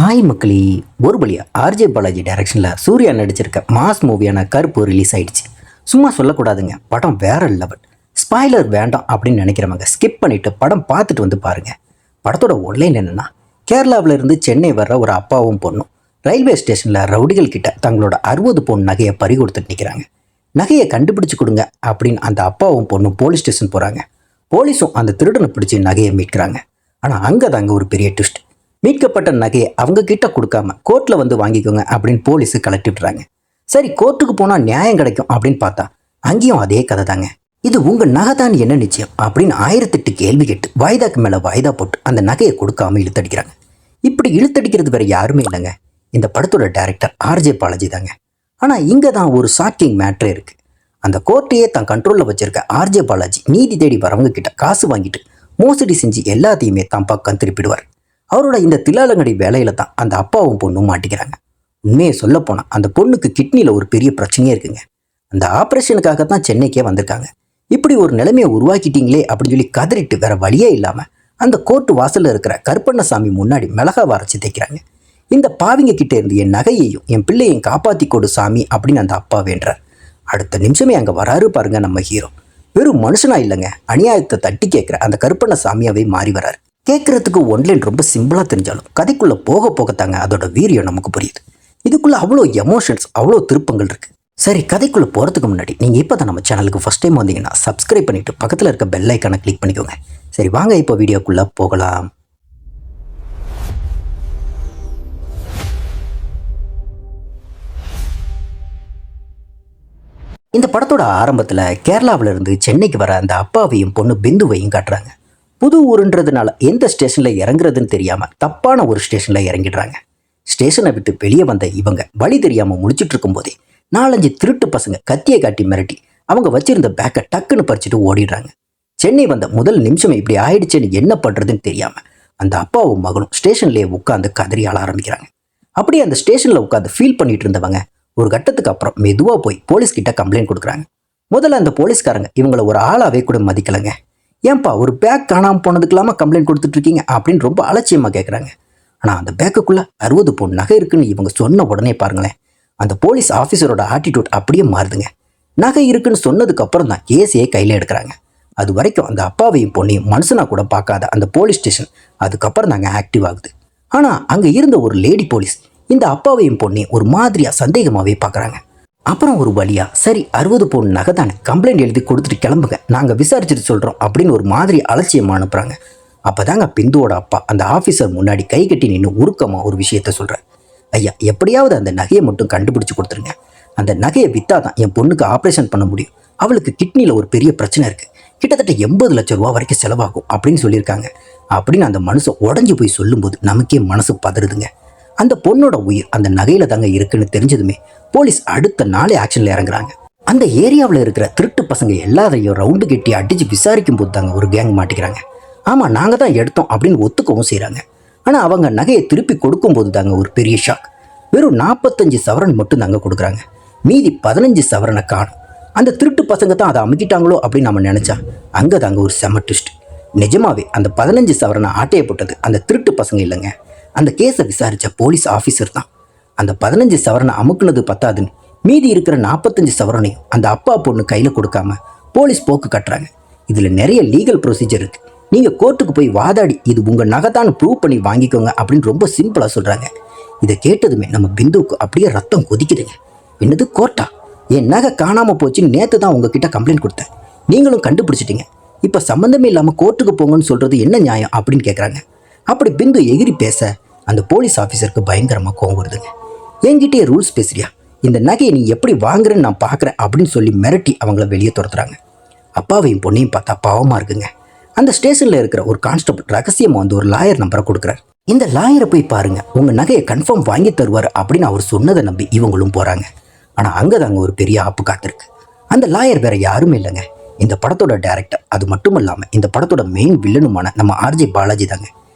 Hi மக்களே. ஒரு வழியா ஆர்ஜே பாலாஜி டைரக்ஷனில் சூர்யா நடிச்சிருக்க மாஸ் மூவியான கருப்பு ரிலீஸ் ஆயிடுச்சு. சும்மா சொல்லக்கூடாதுங்க, படம் வேற லெவல். ஸ்பாய்லர் வேண்டாம் அப்படின்னு நினைக்கிறவங்க ஸ்கிப் பண்ணிவிட்டு படம் பார்த்துட்டு வந்து பாருங்கள். படத்தோட ஒன்லைன் என்னென்னா, கேரளாவில் இருந்து சென்னை வர்ற ஒரு அப்பாவும் பொண்ணும் ரயில்வே ஸ்டேஷனில் ரவுடிகள் கிட்ட தங்களோட 60 பவுன் நகையை பறி கொடுத்துட்டு நிற்கிறாங்க. நகையை கண்டுபிடிச்சு கொடுங்க அப்படின்னு அந்த அப்பாவும் பொண்ணும் போலீஸ் ஸ்டேஷன் போகிறாங்க. போலீஸும் அந்த திருடனை பிடிச்சி நகையை மீட்கிறாங்க. ஆனால் அங்கே தாங்க ஒரு பெரிய ட்விஸ்ட். மீட்கப்பட்ட நகையை அவங்க கிட்ட கொடுக்காம கோர்ட்டில் வந்து வாங்கிக்கோங்க அப்படின்னு போலீஸு கலட்டி விட்டுறாங்க. சரி, கோர்ட்டுக்கு போனால் நியாயம் கிடைக்கும் அப்படின்னு பார்த்தா அங்கேயும் அதே கதை தாங்க. இது உங்கள் நகை தான், என்ன நிச்சயம் அப்படின்னு 1008 கேள்வி கேட்டு வாய்தாக்கு மேலே வாய்தா போட்டு அந்த நகையை கொடுக்காம இழுத்தடிக்கிறாங்க. இப்படி இழுத்தடிக்கிறது வேற யாருமே இல்லைங்க, இந்த படத்தோட டைரக்டர் ஆர்ஜே பாலாஜி தாங்க. ஆனால் இங்கே தான் ஒரு ஷாக்கிங் மேட்ரே இருக்குது. அந்த கோர்ட்டையே தான் கண்ட்ரோலில் வச்சிருக்க ஆர்ஜே பாலாஜி நீதி தேடி வரவங்க கிட்ட காசு வாங்கிட்டு மோசடி செஞ்சு எல்லாத்தையுமே தான் பக்கம் திருப்பிடுவார். அவரோட இந்த தில்லாலங்கடி வேலையில தான் அந்த அப்பாவும் பொண்ணும் மாட்டிக்கிறாங்க. உண்மையை சொல்ல போனால் அந்த பொண்ணுக்கு கிட்னியில் ஒரு பெரிய பிரச்சனையே இருக்குங்க. அந்த ஆப்ரேஷனுக்காக தான் சென்னைக்கே வந்திருக்காங்க. இப்படி ஒரு நிலைமையை உருவாக்கிட்டீங்களே அப்படின்னு சொல்லி கதறிட்டு வேற வழியே இல்லாமல் அந்த கோர்ட்டு வாசலில் இருக்கிற கருப்பண்ணசாமி முன்னாடி மிளகாவை அரைச்சி தைக்கிறாங்க. இந்த பாவிங்க கிட்டே இருந்து என் நகையையும் என் பிள்ளையையும் காப்பாற்றி கொடு சாமி அப்படின்னு அந்த அப்பா வேண்டார். அடுத்த நிமிஷமே அங்கே வராரு பாருங்க நம்ம ஹீரோ. வெறும் மனுஷனா இல்லைங்க, அநியாயத்தை தட்டி கேட்குற அந்த கருப்பண்ணசாமியாவே மாறி வராரு. கேட்குறதுக்கு ஒன்லைன் ரொம்ப சிம்பிளாக தெரிஞ்சாலும் கதைக்குள்ளே போக போகத்தாங்க அதோட வீரியம் நமக்கு புரியுது. இதுக்குள்ளே அவ்வளோ எமோஷன்ஸ், அவ்வளோ திருப்பங்கள் இருக்குது. சரி, கதைக்குள்ளே போகிறதுக்கு முன்னாடி நீங்கள் இப்போ தான் நம்ம சேனலுக்கு ஃபஸ்ட் டைம் வந்தீங்கன்னா சப்ஸ்கிரைப் பண்ணிவிட்டு பக்கத்தில் இருக்க பெல் ஐக்கானை கிளிக் பண்ணிக்கோங்க. சரி வாங்க இப்போ வீடியோக்குள்ளே போகலாம். இந்த படத்தோட ஆரம்பத்தில் கேரளாவில் இருந்து சென்னைக்கு வர அந்த அப்பாவையும் பொண்ணு பிந்துவையும் காட்டுறாங்க. புது ஊருன்றதுனால எந்த ஸ்டேஷனில் இறங்குறதுன்னு தெரியாமல் தப்பான ஒரு ஸ்டேஷனில் இறங்கிடுறாங்க. ஸ்டேஷனை விட்டு வெளியே வந்த இவங்க வழி தெரியாமல் முழிச்சிட்டு இருக்கும்போதே 4-5 திருட்டு பசங்க கத்தியை காட்டி மிரட்டி அவங்க வச்சிருந்த பேக்கை டக்குன்னு பறிச்சுட்டு ஓடிடுறாங்க. சென்னை வந்த முதல் நிமிஷமே இப்படி ஆயிடுச்சுன்னு என்ன பண்ணுறதுன்னு தெரியாமல் அந்த அப்பாவும் மகனும் ஸ்டேஷன்லேயே உட்காந்து கதறி ஆள ஆரம்பிக்கிறாங்க. அப்படியே அந்த ஸ்டேஷனில் உட்காந்து ஃபீல் பண்ணிட்டு இருந்தவங்க ஒரு கட்டத்துக்கு அப்புறம் மெதுவாக போய் போலீஸ்கிட்ட கம்ப்ளைண்ட் கொடுக்குறாங்க. முதல்ல அந்த போலீஸ்காரங்க இவங்களை ஒரு ஆளாவே கூட மதிக்கலைங்க. ஏன்பா ஒரு பேக் காணாமல் போனதுக்கெல்லாமா கம்ப்ளைண்ட் கொடுத்துட்ருக்கீங்க அப்படின்னு ரொம்ப அலட்சியமாக கேட்குறாங்க. ஆனால் அந்த பேக்குக்குள்ளே 60 பவுன் நகை இருக்குன்னு இவங்க சொன்ன உடனே பாருங்களேன், அந்த போலீஸ் ஆஃபீஸரோட ஆட்டிடியூட் அப்படியே மாறுதுங்க. நகை இருக்குன்னு சொன்னதுக்கப்புறம் தான் கேஸையே கையில் எடுக்கிறாங்க. அது வரைக்கும் அந்த அப்பாவையும் பொண்ணையும் மனுஷனாக கூட பார்க்காத அந்த போலீஸ் ஸ்டேஷன் அதுக்கப்புறம் தாங்க ஆக்டிவ் ஆகுது. ஆனால் அங்கே இருந்த ஒரு லேடி போலீஸ் இந்த அப்பாவையும் பொண்ணையும் ஒரு மாதிரியாக சந்தேகமாகவே பார்க்குறாங்க. அப்புறம் ஒரு வழியா சரி 60 பவுன் நகை தானே, கம்ப்ளைண்ட் எழுதி கொடுத்துட்டு கிளம்புங்க, நாங்கள் விசாரிச்சுட்டு சொல்கிறோம் அப்படின்னு ஒரு மாதிரி அலட்சியமாக அனுப்புகிறாங்க. அப்போ தாங்க பிந்துவோட அப்பா அந்த ஆஃபீஸர் முன்னாடி கை கட்டி நின்று உருக்கமாக ஒரு விஷயத்த சொல்கிறார். ஐயா, எப்படியாவது அந்த நகையை மட்டும் கண்டுபிடிச்சி கொடுத்துருங்க. அந்த நகையை விற்றா தான் என் பொண்ணுக்கு ஆப்ரேஷன் பண்ண முடியும். அவளுக்கு கிட்னியில் ஒரு பெரிய பிரச்சனை இருக்குது, கிட்டத்தட்ட 80 லட்சம் ரூபா வரைக்கும் செலவாகும் அப்படின்னு சொல்லியிருக்காங்க. அப்படின்னு அந்த மனுஷன் உடஞ்சி போய் சொல்லும்போது நமக்கே மனசு பதறுதுங்க. அந்த பொண்ணோட உயிர் அந்த நகையில தாங்க இருக்குன்னு தெரிஞ்சதுமே போலீஸ் அடுத்த நாளே ஆக்ஷன்ல இறங்குறாங்க. அந்த ஏரியாவில் இருக்கிற திருட்டு பசங்க எல்லாரையும் ரவுண்டு கட்டி அடிச்சு விசாரிக்கும் போது தாங்க ஒரு கேங் மாட்டிக்கிறாங்க. ஆமாம், நாங்கள் தான் எடுத்தோம் அப்படின்னு ஒத்துக்கவும் செய்கிறாங்க. ஆனால் அவங்க நகையை திருப்பி கொடுக்கும்போது தாங்க ஒரு பெரிய ஷாக். வெறும் 45 சவரன் மட்டும் தாங்க கொடுக்குறாங்க. மீதி 15 சவரனை காணும். அந்த திருட்டு பசங்க தான் அதை அமுக்கிட்டாங்களோ அப்படின்னு நம்ம நினச்சா அங்கே தாங்க ஒரு செம ட்விஸ்ட். நிஜமாவே அந்த 15 சவரனை ஆட்டையை போட்டது அந்த திருட்டு பசங்க இல்லைங்க, அந்த கேஸை விசாரித்த போலீஸ் ஆஃபீஸர் தான். அந்த 15 சவரனை அமுக்குனது பத்தாதுன்னு மீதி இருக்கிற 45 சவரனையும் அந்த அப்பா பொண்ணு கையில் கொடுக்காம போலீஸ் போக்கு கட்டுறாங்க. இதில் நிறைய லீகல் ப்ரொசீஜர் இருக்குது. நீங்கள் கோர்ட்டுக்கு போய் வாதாடி இது உங்கள் நகைத்தான்னு ப்ரூவ் பண்ணி வாங்கிக்கோங்க அப்படின்னு ரொம்ப சிம்பிளாக சொல்கிறாங்க. இதை கேட்டதுமே நம்ம பிந்துவுக்கு அப்படியே ரத்தம் கொதிக்குதுங்க. என்னது கோர்ட்டா? என் நகை காணாமல் போச்சுன்னு நேற்று தான் உங்ககிட்ட கம்ப்ளைண்ட் கொடுத்தேன், நீங்களும் கண்டுபிடிச்சிட்டிங்க, இப்போ சம்மந்தமே இல்லாமல் கோர்ட்டுக்கு போங்கன்னு சொல்கிறது என்ன நியாயம் அப்படின்னு கேட்குறாங்க. அப்படி பிந்து எகிரி பேச அந்த போலீஸ் ஆஃபீஸருக்கு பயங்கரமாக கோவம் வருதுங்க. என்கிட்டயே ரூல்ஸ் பேசுறியா, இந்த நகையை நீ எப்படி வாங்குறேன்னு நான் பார்க்குறேன் அப்படின்னு சொல்லி மிரட்டி அவங்கள வெளியே துரத்துறாங்க. அப்பாவையும் பொண்ணையும் பார்த்தா பாவமாக இருக்குங்க. அந்த ஸ்டேஷனில் இருக்கிற ஒரு கான்ஸ்டபிள் ரகசியமாக வந்து ஒரு லாயர் நம்பரை கொடுக்குறாரு. இந்த லாயரை போய் பாருங்க, உங்கள் நகையை கன்ஃபார்ம் வாங்கி தருவார் அப்படின்னு அவர் சொன்னதை நம்பி இவங்களும் போகிறாங்க. ஆனால் அங்கே தாங்க ஒரு பெரிய ஆப்பு காத்திருக்கு. அந்த லாயர் வேற யாருமே இல்லைங்க, இந்த படத்தோட டைரக்டர். அது மட்டும் இல்லாமல் இந்த படத்தோட மெயின் வில்லனுமான நம்ம ஆர்ஜே பாலாஜி தாங்க.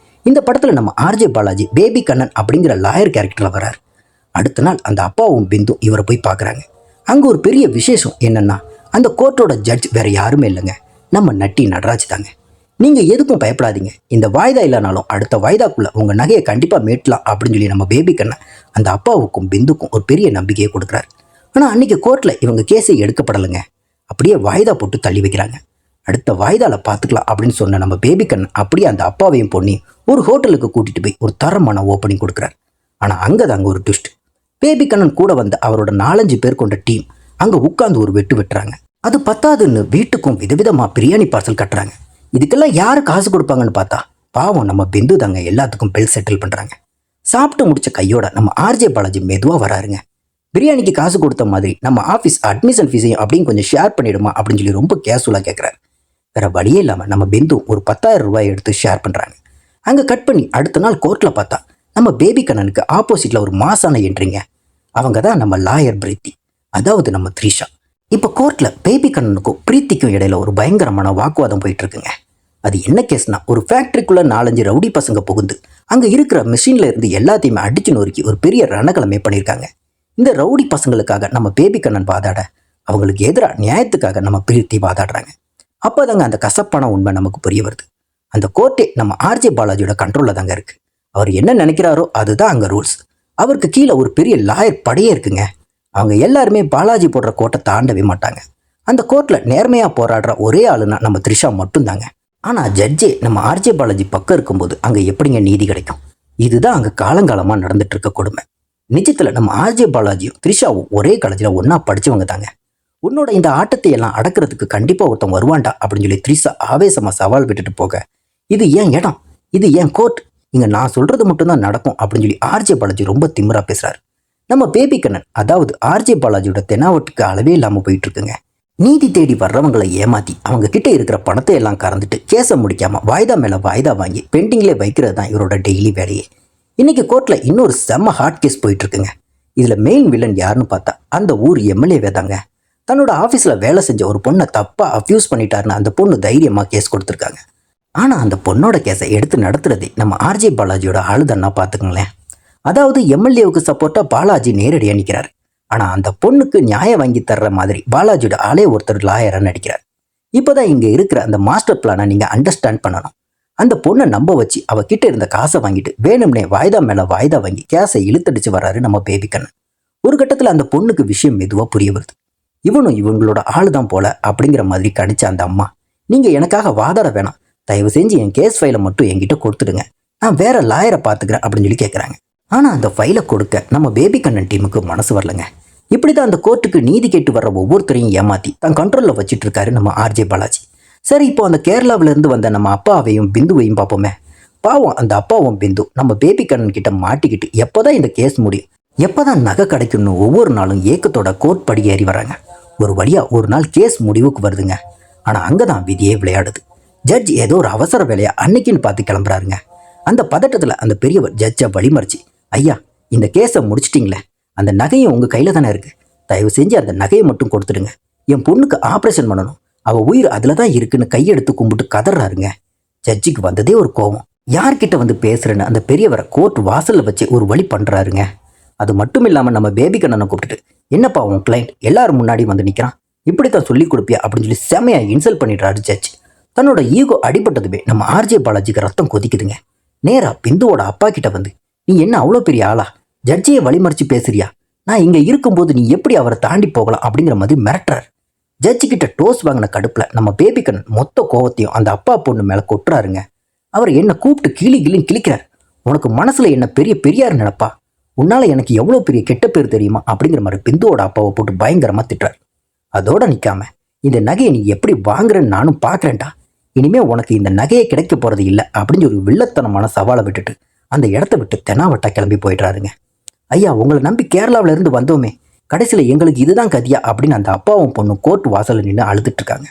இந்த படத்தில் நம்ம ஆர்ஜே பாலாஜி பேபி கண்ணன் அப்படிங்கிற லாயர் கேரக்டரில் வர்றார். அடுத்த நாள் அந்த அப்பாவும் பிந்து இவரை போய் பார்க்குறாங்க. அங்கே ஒரு பெரிய விசேஷம் என்னென்னா, அந்த கோர்ட்டோட ஜட்ஜ் வேறு யாருமே இல்லைங்க, நம்ம நட்டி நடராஜ் தாங்க. நீங்கள் எதுக்கும் பயப்படாதீங்க, இந்த வாய்தா இல்லைனாலும் அடுத்த வாய்தாக்குள்ளே உங்கள் நகையை கண்டிப்பாக மீட்டலாம் அப்படின்னு சொல்லி நம்ம பேபி கண்ணன் அந்த அப்பாவுக்கும் பிந்துக்கும் ஒரு பெரிய நம்பிக்கையை கொடுக்குறாரு. ஆனால் அன்றைக்கி கோர்ட்டில் இவங்க கேஸை எடுக்கப்படலைங்க. அப்படியே வாய்தா போட்டு தள்ளி வைக்கிறாங்க. அடுத்த வாய்தாவில் பார்த்துக்கலாம் அப்படின்னு சொன்ன நம்ம பேபி கண்ணன் அப்படியே அந்த அப்பாவையும் பொண்ணையும் ஒரு ஹோட்டலுக்கு கூட்டிகிட்டு போய் ஒரு தரமான ஓப்பனிங் கொடுக்குறாரு. ஆனால் அங்கே தாங்க ஒரு ட்விஸ்ட். பேபி கண்ணன் கூட வந்த அவரோட 4-5 பேர் கொண்ட டீம் அங்கே உட்காந்து ஒரு வெட்டு வெட்டுறாங்க. அது பத்தாதுன்னு வீட்டுக்கும் விதவிதமாக பிரியாணி பார்சல் கட்டுறாங்க. இதுக்கெல்லாம் யார் காசு கொடுப்பாங்கன்னு பார்த்தா பாவம் நம்ம பிந்து தாங்க எல்லாத்துக்கும் பில் செட்டில் பண்ணுறாங்க. சாப்பிட்டு முடிச்ச கையோட நம்ம ஆர்ஜே பாலாஜி மெதுவாக வராருங்க. பிரியாணிக்கு காசு கொடுத்த மாதிரி நம்ம ஆஃபீஸ் அட்மிஷன் ஃபீஸையும் அப்படின்னு கொஞ்சம் ஷேர் பண்ணிடுமா அப்படின்னு சொல்லி ரொம்ப கேஷுவலாக கேட்குறாரு. வேற வழியே இல்லாமல் நம்ம பிந்து ஒரு 10,000 ரூபாய் எடுத்து ஷேர் பண்ணுறாங்க. அங்கே கட் பண்ணி அடுத்த நாள் கோர்ட்டில் பார்த்தா நம்ம பேபி கண்ணனுக்கு ஆப்போசிட்டில் ஒரு மாசான என்ட்ரிங்க. அவங்க தான் நம்ம லாயர் பிரீத்தி, அதாவது நம்ம த்ரிஷா. இப்போ கோர்ட்டில் பேபி கண்ணனுக்கும் பிரீத்திக்கும் இடையில ஒரு பயங்கரமான வாக்குவாதம் போயிட்டு இருக்குங்க. அது என்ன கேஸ்னா, ஒரு ஃபேக்ட்ரிக்குள்ளே 4-5 ரவுடி பசங்க புகுந்து அங்கே இருக்கிற மிஷினில் இருந்து எல்லாத்தையுமே அடிச்சு நொறுக்கி ஒரு பெரிய ரணக்கிழமை பண்ணியிருக்காங்க. இந்த ரவுடி பசங்களுக்காக நம்ம பேபி கண்ணன் வாதாட அவங்களுக்கு எதிராக நியாயத்துக்காக நம்ம பிரீத்தி வாதாடுறாங்க. அப்போ தாங்க அந்த கசப்பான உண்மை நமக்கு புரிய வருது. அந்த கோர்ட்டே நம்ம ஆர்ஜே பாலாஜியோட கண்ட்ரோலில் தாங்க இருக்குது. அவர் என்ன நினைக்கிறாரோ அதுதான் அங்கே ரூல்ஸ். அவருக்கு கீழே ஒரு பெரிய லாயர் படையே இருக்குங்க. அவங்க எல்லாருமே பாலாஜி போடுற கோட்டை தாண்டவே மாட்டாங்க. அந்த கோர்ட்டில் நேர்மையாக போராடுற ஒரே ஆளுனா நம்ம த்ரிஷா மட்டும்தாங்க. ஆனால் ஜட்ஜே நம்ம ஆர்ஜே பாலாஜி பக்கம் இருக்கும்போது அங்கே எப்படிங்க நீதி கிடைக்கும்? இதுதான் அங்கே காலங்காலமாக நடந்துட்டு இருக்க கொடுமை. நிஜத்தில் நம்ம ஆர்ஜே பாலாஜியும் த்ரிஷாவும் ஒரே காலேஜில் ஒன்றா படித்தவங்க தாங்க. உன்னோட இந்த ஆட்டத்தை எல்லாம் அடக்கிறதுக்கு கண்டிப்பாக ஒருத்தன் வருவான்டா அப்படின்னு சொல்லி த்ரிஷா ஆவேசமாக சவால் விட்டுட்டு போக, இது ஏன் இடம், இது ஏன் கோர்ட், இங்கே நான் சொல்கிறது மட்டும்தான் நடக்கும் அப்படின்னு சொல்லி ஆர்ஜே பாலாஜி ரொம்ப திமிரா பேசுகிறாரு. நம்ம பேபி கண்ணன், அதாவது ஆர்ஜே பாலாஜியோட தெனாவட்டுக்கு அளவே இல்லாமல் போயிட்டு இருக்குங்க. நீதி தேடி வர்றவங்களை ஏமாற்றி அவங்க கிட்ட இருக்கிற பணத்தை எல்லாம் கறந்துட்டு கேஸை முடிக்காமல் வாய்தா மேலே வாய்தா வாங்கி பெண்டிங்லேயே வைக்கிறது தான் இவரோட டெய்லி வேலையே. இன்னைக்கு கோர்ட்டில் இன்னொரு செம்ம ஹாட் கேஸ் போயிட்டு இருக்குங்க. இதில் மெயின் வில்லன் யாருன்னு பார்த்தா அந்த ஊர் எம்எல்ஏவே தாங்க. தன்னோட ஆஃபீஸில் வேலை செஞ்ச ஒரு பொண்ணை தப்பாக அப்யூஸ் பண்ணிட்டாருன்னு அந்த பொண்ணு தைரியமாக கேஸ் கொடுத்துருக்காங்க. ஆனால் அந்த பொண்ணோட கேஸை எடுத்து நடத்துறதே நம்ம ஆர்ஜே பாலாஜியோட ஆளுதன்னா பார்த்துக்கங்களேன். அதாவது எம்எல்ஏவுக்கு சப்போர்ட்டாக பாலாஜி நேரடியாக நிற்கிறார். ஆனால் அந்த பொண்ணுக்கு நியாயம் வாங்கி தர்ற மாதிரி பாலாஜியோட ஆளே ஒருத்தர் லாயராக நடிக்கிறார். இப்போ தான் இங்கே இருக்கிற அந்த மாஸ்டர் பிளானை நீங்கள் அண்டர்ஸ்டாண்ட் பண்ணணும். அந்த பொண்ணை நம்ப வச்சு அவகிட்ட இருந்த காசை வாங்கிட்டு வேணும்னே வாய்தா மேலே வாய்தா வாங்கி கேஸை இழுத்தடிச்சு வர்றாரு நம்ம பேபி கண்ணன். ஒரு கட்டத்தில் அந்த பொண்ணுக்கு விஷயம் மெதுவாக புரிய வருது. இவனும் இவங்களோட ஆளு தான் போல அப்படிங்கிற மாதிரி கணிச்ச அந்த அம்மா, நீங்கள் எனக்காக வாதாட வேணாம், தயவு செஞ்சு என் கேஸ் ஃபைலை மட்டும் என்கிட்ட கொடுத்துடுங்க, நான் வேற லாயரை பார்த்துக்கிறேன் அப்படின்னு சொல்லி கேட்குறாங்க. ஆனால் அந்த ஃபைலை கொடுக்க நம்ம பேபி கண்ணன் டீமுக்கு மனசு வரலங்க. இப்படி தான் அந்த கோர்ட்டுக்கு நீதி கேட்டு வர்ற ஒவ்வொருத்தரையும் ஏமாற்றி தன் கண்ட்ரோலில் வச்சுட்டு இருக்காரு நம்ம ஆர்ஜே பாலாஜி. சரி, இப்போ அந்த கேரளாவிலேருந்து வந்த நம்ம அப்பாவையும் பிந்துவையும் பார்ப்போமே. பாவம் அந்த அப்பாவும் பிந்து நம்ம பேபி கண்ணன் கிட்ட மாட்டிக்கிட்டு எப்போ தான் இந்த கேஸ் முடியும், எப்போ தான் நகை கிடைக்கும்னு ஒவ்வொரு நாளும் ஏக்கத்தோட கோர்ட் படி ஏறி வராங்க. ஒரு வழியாக ஒரு நாள் கேஸ் முடிவுக்கு வருதுங்க. ஆனால் அங்கே தான் விதியே விளையாடுது. ஜட்ஜ் ஏதோ ஒரு அவசர வேலையை அன்னைக்குன்னு பார்த்து கிளம்புறாருங்க. அந்த பதட்டத்தில் அந்த பெரியவர் ஜட்ஜை வழிமறிச்சு, ஐயா இந்த கேஸை முடிச்சிட்டிங்களே, அந்த நகையும் உங்கள் கையில் தானே இருக்குது, தயவு செஞ்சு அந்த நகையை மட்டும் கொடுத்துடுங்க, என் பொண்ணுக்கு ஆப்ரேஷன் பண்ணணும், அவள் உயிர் அதில் தான் இருக்குன்னு கையெடுத்து கும்பிட்டு கதறாருங்க. ஜட்ஜுக்கு வந்ததே ஒரு கோபம். யார்கிட்ட வந்து பேசுகிறேன்னு அந்த பெரியவரை கோர்ட் வாசலில் வச்சு ஒரு வழி பண்ணுறாருங்க. அது மட்டும் இல்லாமல் நம்ம பேபி கண்ணனை கூப்பிட்டுட்டு, என்னப்பா உன் கிளைண்ட் எல்லாரும் முன்னாடி வந்து நிற்கிறான், இப்படி தான் சொல்லி கொடுப்பியா அப்படின்னு சொல்லி செமையாக இன்சல்ட் பண்ணிடுறாரு ஜட்ஜ். தன்னோட ஈகோ அடிபட்டதுமே நம்ம ஆர்ஜே பாலாஜிக்கு ரத்தம் கொதிக்குதுங்க. நேராக பிந்துவோட அப்பா கிட்ட வந்து, நீ என்ன அவ்வளோ பெரிய ஆளா, ஜட்ஜையை வழிமறிச்சு பேசுறியா, நான் இங்கே இருக்கும்போது நீ எப்படி அவரை தாண்டி போகலாம் அப்படிங்கிற மாதிரி மிரட்டுறாரு. ஜட்ஜு கிட்ட டோஸ் வாங்கின கடுப்பில் நம்ம பேபி கண்ணன் மொத்த கோவத்தையும் அந்த அப்பா பொண்ணு மேலே கொட்டுறாருங்க. அவர் என்னை கூப்பிட்டு கிளின்னு கிளிக்கிறார். உனக்கு மனசில் என்ன பெரிய பெரியார் நினைப்பா, உன்னால் எனக்கு எவ்வளோ பெரிய கெட்ட பேர் தெரியுமா அப்படிங்கிற மாதிரி பிந்துவோட அப்பாவை போட்டு பயங்கரமாக திட்டுறாரு. அதோட நிற்காம, இந்த நகையை நீ எப்படி வாங்குறேன்னு நானும் பார்க்குறேன்டா, இனிமே உனக்கு இந்த நகையை கிடைக்க போகிறது இல்லை அப்படின்னு ஒரு வில்லத்தனமான சவாலை விட்டுட்டு அந்த இடத்த விட்டு தெனாவட்டா கிளம்பி போயிடுறாருங்க. ஐயா உங்களை நம்பி கேரளாவில் இருந்து வந்தோமே, கடைசியில் எங்களுக்கு இதுதான் கதியா அப்படின்னு அந்த அப்பாவும் பொண்ணும் கோர்ட் வாசலில் நின்று அழுதுட்டு இருக்காங்க.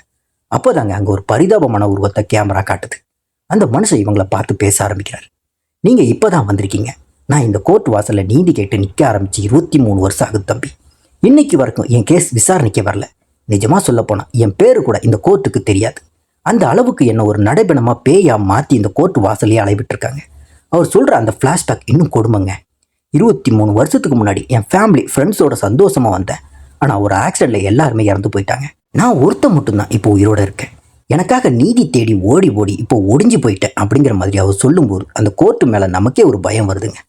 அப்போதாங்க அங்கே ஒரு பரிதாபமான உருவத்தை கேமரா காட்டுது. அந்த மனுஷன் இவங்களை பார்த்து பேச ஆரம்பிக்கிறார். நீங்கள் இப்போ தான் வந்திருக்கீங்க, நான் இந்த கோர்ட் வாசலில் நீதி கேட்டு நிற்க ஆரம்பித்து 23 வருஷம் ஆகுது தம்பி. இன்னைக்கு வரைக்கும் என் கேஸ் விசாரணைக்க வரல. நிஜமாக சொல்லப்போனால் என் பேரு கூட இந்த கோர்ட்டுக்கு தெரியாது. அந்த அளவுக்கு என்ன ஒரு நடைபெணமாக பேயா மாற்றி இந்த கோர்ட் வாசலையே அலைவிட்டுருக்காங்க. அவர் சொல்கிற அந்த ஃப்ளாஷ்பேக் இன்னும் கொடுமைங்க. 23 வருஷத்துக்கு முன்னாடி என் ஃபேமிலி ஃப்ரெண்ட்ஸோட சந்தோஷமாக வந்தேன். ஆனால் ஒரு ஆக்சிடெண்ட்டில் எல்லாருமே இறந்து போயிட்டாங்க. நான் ஒருத்தன் மட்டும்தான் இப்போ உயிரோடு இருக்கேன். எனக்காக நீதி தேடி ஓடி ஓடி இப்போ ஒடிஞ்சு போயிட்டேன் அப்படிங்கிற மாதிரி அவர் சொல்லும்போது அந்த கோர்ட்டு மேலே நமக்கே ஒரு பயம் வருதுங்க.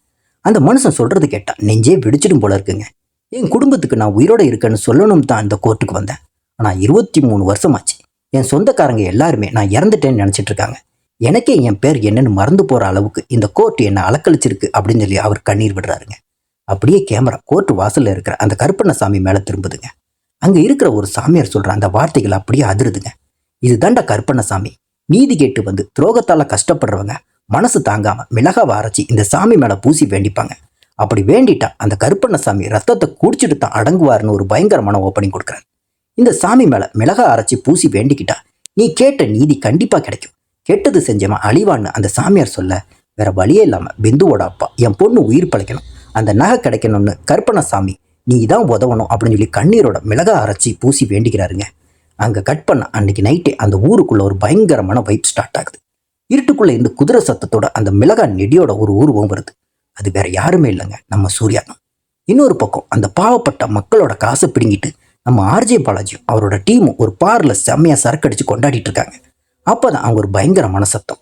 அந்த மனுஷன் சொல்கிறது கேட்டால் நெஞ்சே வெடிச்சிடும் போல இருக்குங்க. என் குடும்பத்துக்கு நான் உயிரோடு இருக்கேன்னு சொல்லணும் தான் இந்த கோர்ட்டுக்கு வந்தேன். ஆனால் 23 வருஷமாச்சு. என் சொந்தக்காரங்க எல்லாருமே நான் இறந்துட்டேன்னு நினச்சிட்டு இருக்காங்க. எனக்கே என் பேர் என்னன்னு மறந்து போகிற அளவுக்கு இந்த கோர்ட்டு என்னை அலக்கழிச்சிருக்கு அப்படின்னு சொல்லி அவர் கண்ணீர் விடுறாருங்க. அப்படியே கேமரா கோர்ட்டு வாசலில் இருக்கிற அந்த கருப்பண்ணசாமி மேலே திரும்புதுங்க. அங்கே இருக்கிற ஒரு சாமியார் சொல்கிற அந்த வார்த்தைகள் அப்படியே அதிருதுங்க. இதுதாண்டா கருப்பண்ணசாமி. நீதி கேட்டு வந்து துரோகத்தால் கஷ்டப்படுறவங்க மனசு தாங்காமல் மிளகாவை அரைச்சி இந்த சாமி மேலே பூசி வேண்டிப்பாங்க. அப்படி வேண்டிட்டா அந்த கருப்பண்ணசாமி ரத்தத்தை குடிச்சிட்டு தான் அடங்குவார்னு ஒரு பயங்கரமான ஓப்பனிங் கொடுக்குறாரு. இந்த சாமி மேலே மிளகா அரைச்சி பூசி வேண்டிக்கிட்டா நீ கேட்ட நீதி கண்டிப்பாக கிடைக்கும், கெட்டது செஞ்சவன் அழிவான்னு அந்த சாமியார் சொல்ல, வேற வழியே இல்லாமல் பிந்துவோட அப்பா என் பொண்ணு உயிர் பழைக்கணும், அந்த நகை கிடைக்கணும்னு கருப்பண்ணசாமி நீ தான் உதவணும் அப்படின்னு சொல்லி கண்ணீரோட மிளகா அரைச்சி பூசி வேண்டிக்கிறாருங்க. அங்கே கட் பண்ண அன்னைக்கு நைட்டே அந்த ஊருக்குள்ள ஒரு பயங்கரமான வைப் ஸ்டார்ட் ஆகுது. இருட்டுக்குள்ளே இருந்து குதிரை சத்தத்தோட அந்த மிளகா நெடியோட ஒரு உருவம் வருது. அது வேற யாருமே இல்லைங்க, நம்ம சூர்யா தான். இன்னொரு பக்கம் அந்த பாவப்பட்ட மக்களோட காசை பிடுங்கிட்டு நம்ம ஆர்ஜே பாலாஜியும் அவரோட டீமும் ஒரு பாரில் செம்மையாக சரக்கடிச்சு கொண்டாடிட்டு இருக்காங்க. அப்போ தான் அவங்க ஒரு பயங்கரமான சத்தம்.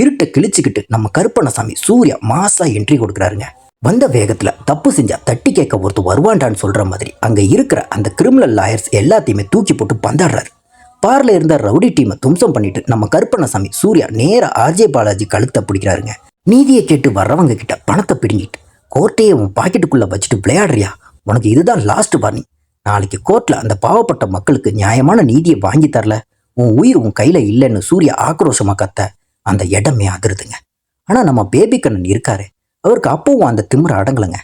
இருட்டை கிழிச்சுக்கிட்டு நம்ம கருப்பண்ணசாமி சூர்யா மாசா என்ட்ரி கொடுக்குறாருங்க. வந்த வேகத்தில் தப்பு செஞ்சா தட்டி கேட்க ஒருத்தர் வருவான்டான்னு சொல்கிற மாதிரி அங்கே இருக்கிற அந்த கிரிமினல் லாயர்ஸ் எல்லாத்தையுமே தூக்கி போட்டு பந்தாடுறாரு. பாரில் இருந்த ரவுடி டீமை தும்சம் பண்ணிட்டு நம்ம கருப்பண்ணசாமி சூர்யா நேராக ஆர்ஜே பாலாஜி கழுத்தை பிடிக்கிறாருங்க. நீதியை கேட்டு வர்றவங்க கிட்ட பணத்தை பிடுங்கிட்டு கோர்ட்டையே உன் பாக்கெட்டுக்குள்ளே வச்சுட்டு விளையாடுறியா, உனக்கு இதுதான் லாஸ்ட் வார்னிங். நாளைக்கு கோர்ட்டில் அந்த பாவப்பட்ட மக்களுக்கு நியாயமான நீதியை வாங்கி தரல உன் உயிர் உன் கையில் இல்லைன்னு சூர்யா ஆக்ரோஷமாக கத்த அந்த இடமே அதிருதுங்க. ஆனால் நம்ம பேபி கண்ணன் இருக்காரு, அவருக்கு அப்பவும் அந்த திமிர அடங்கலைங்க.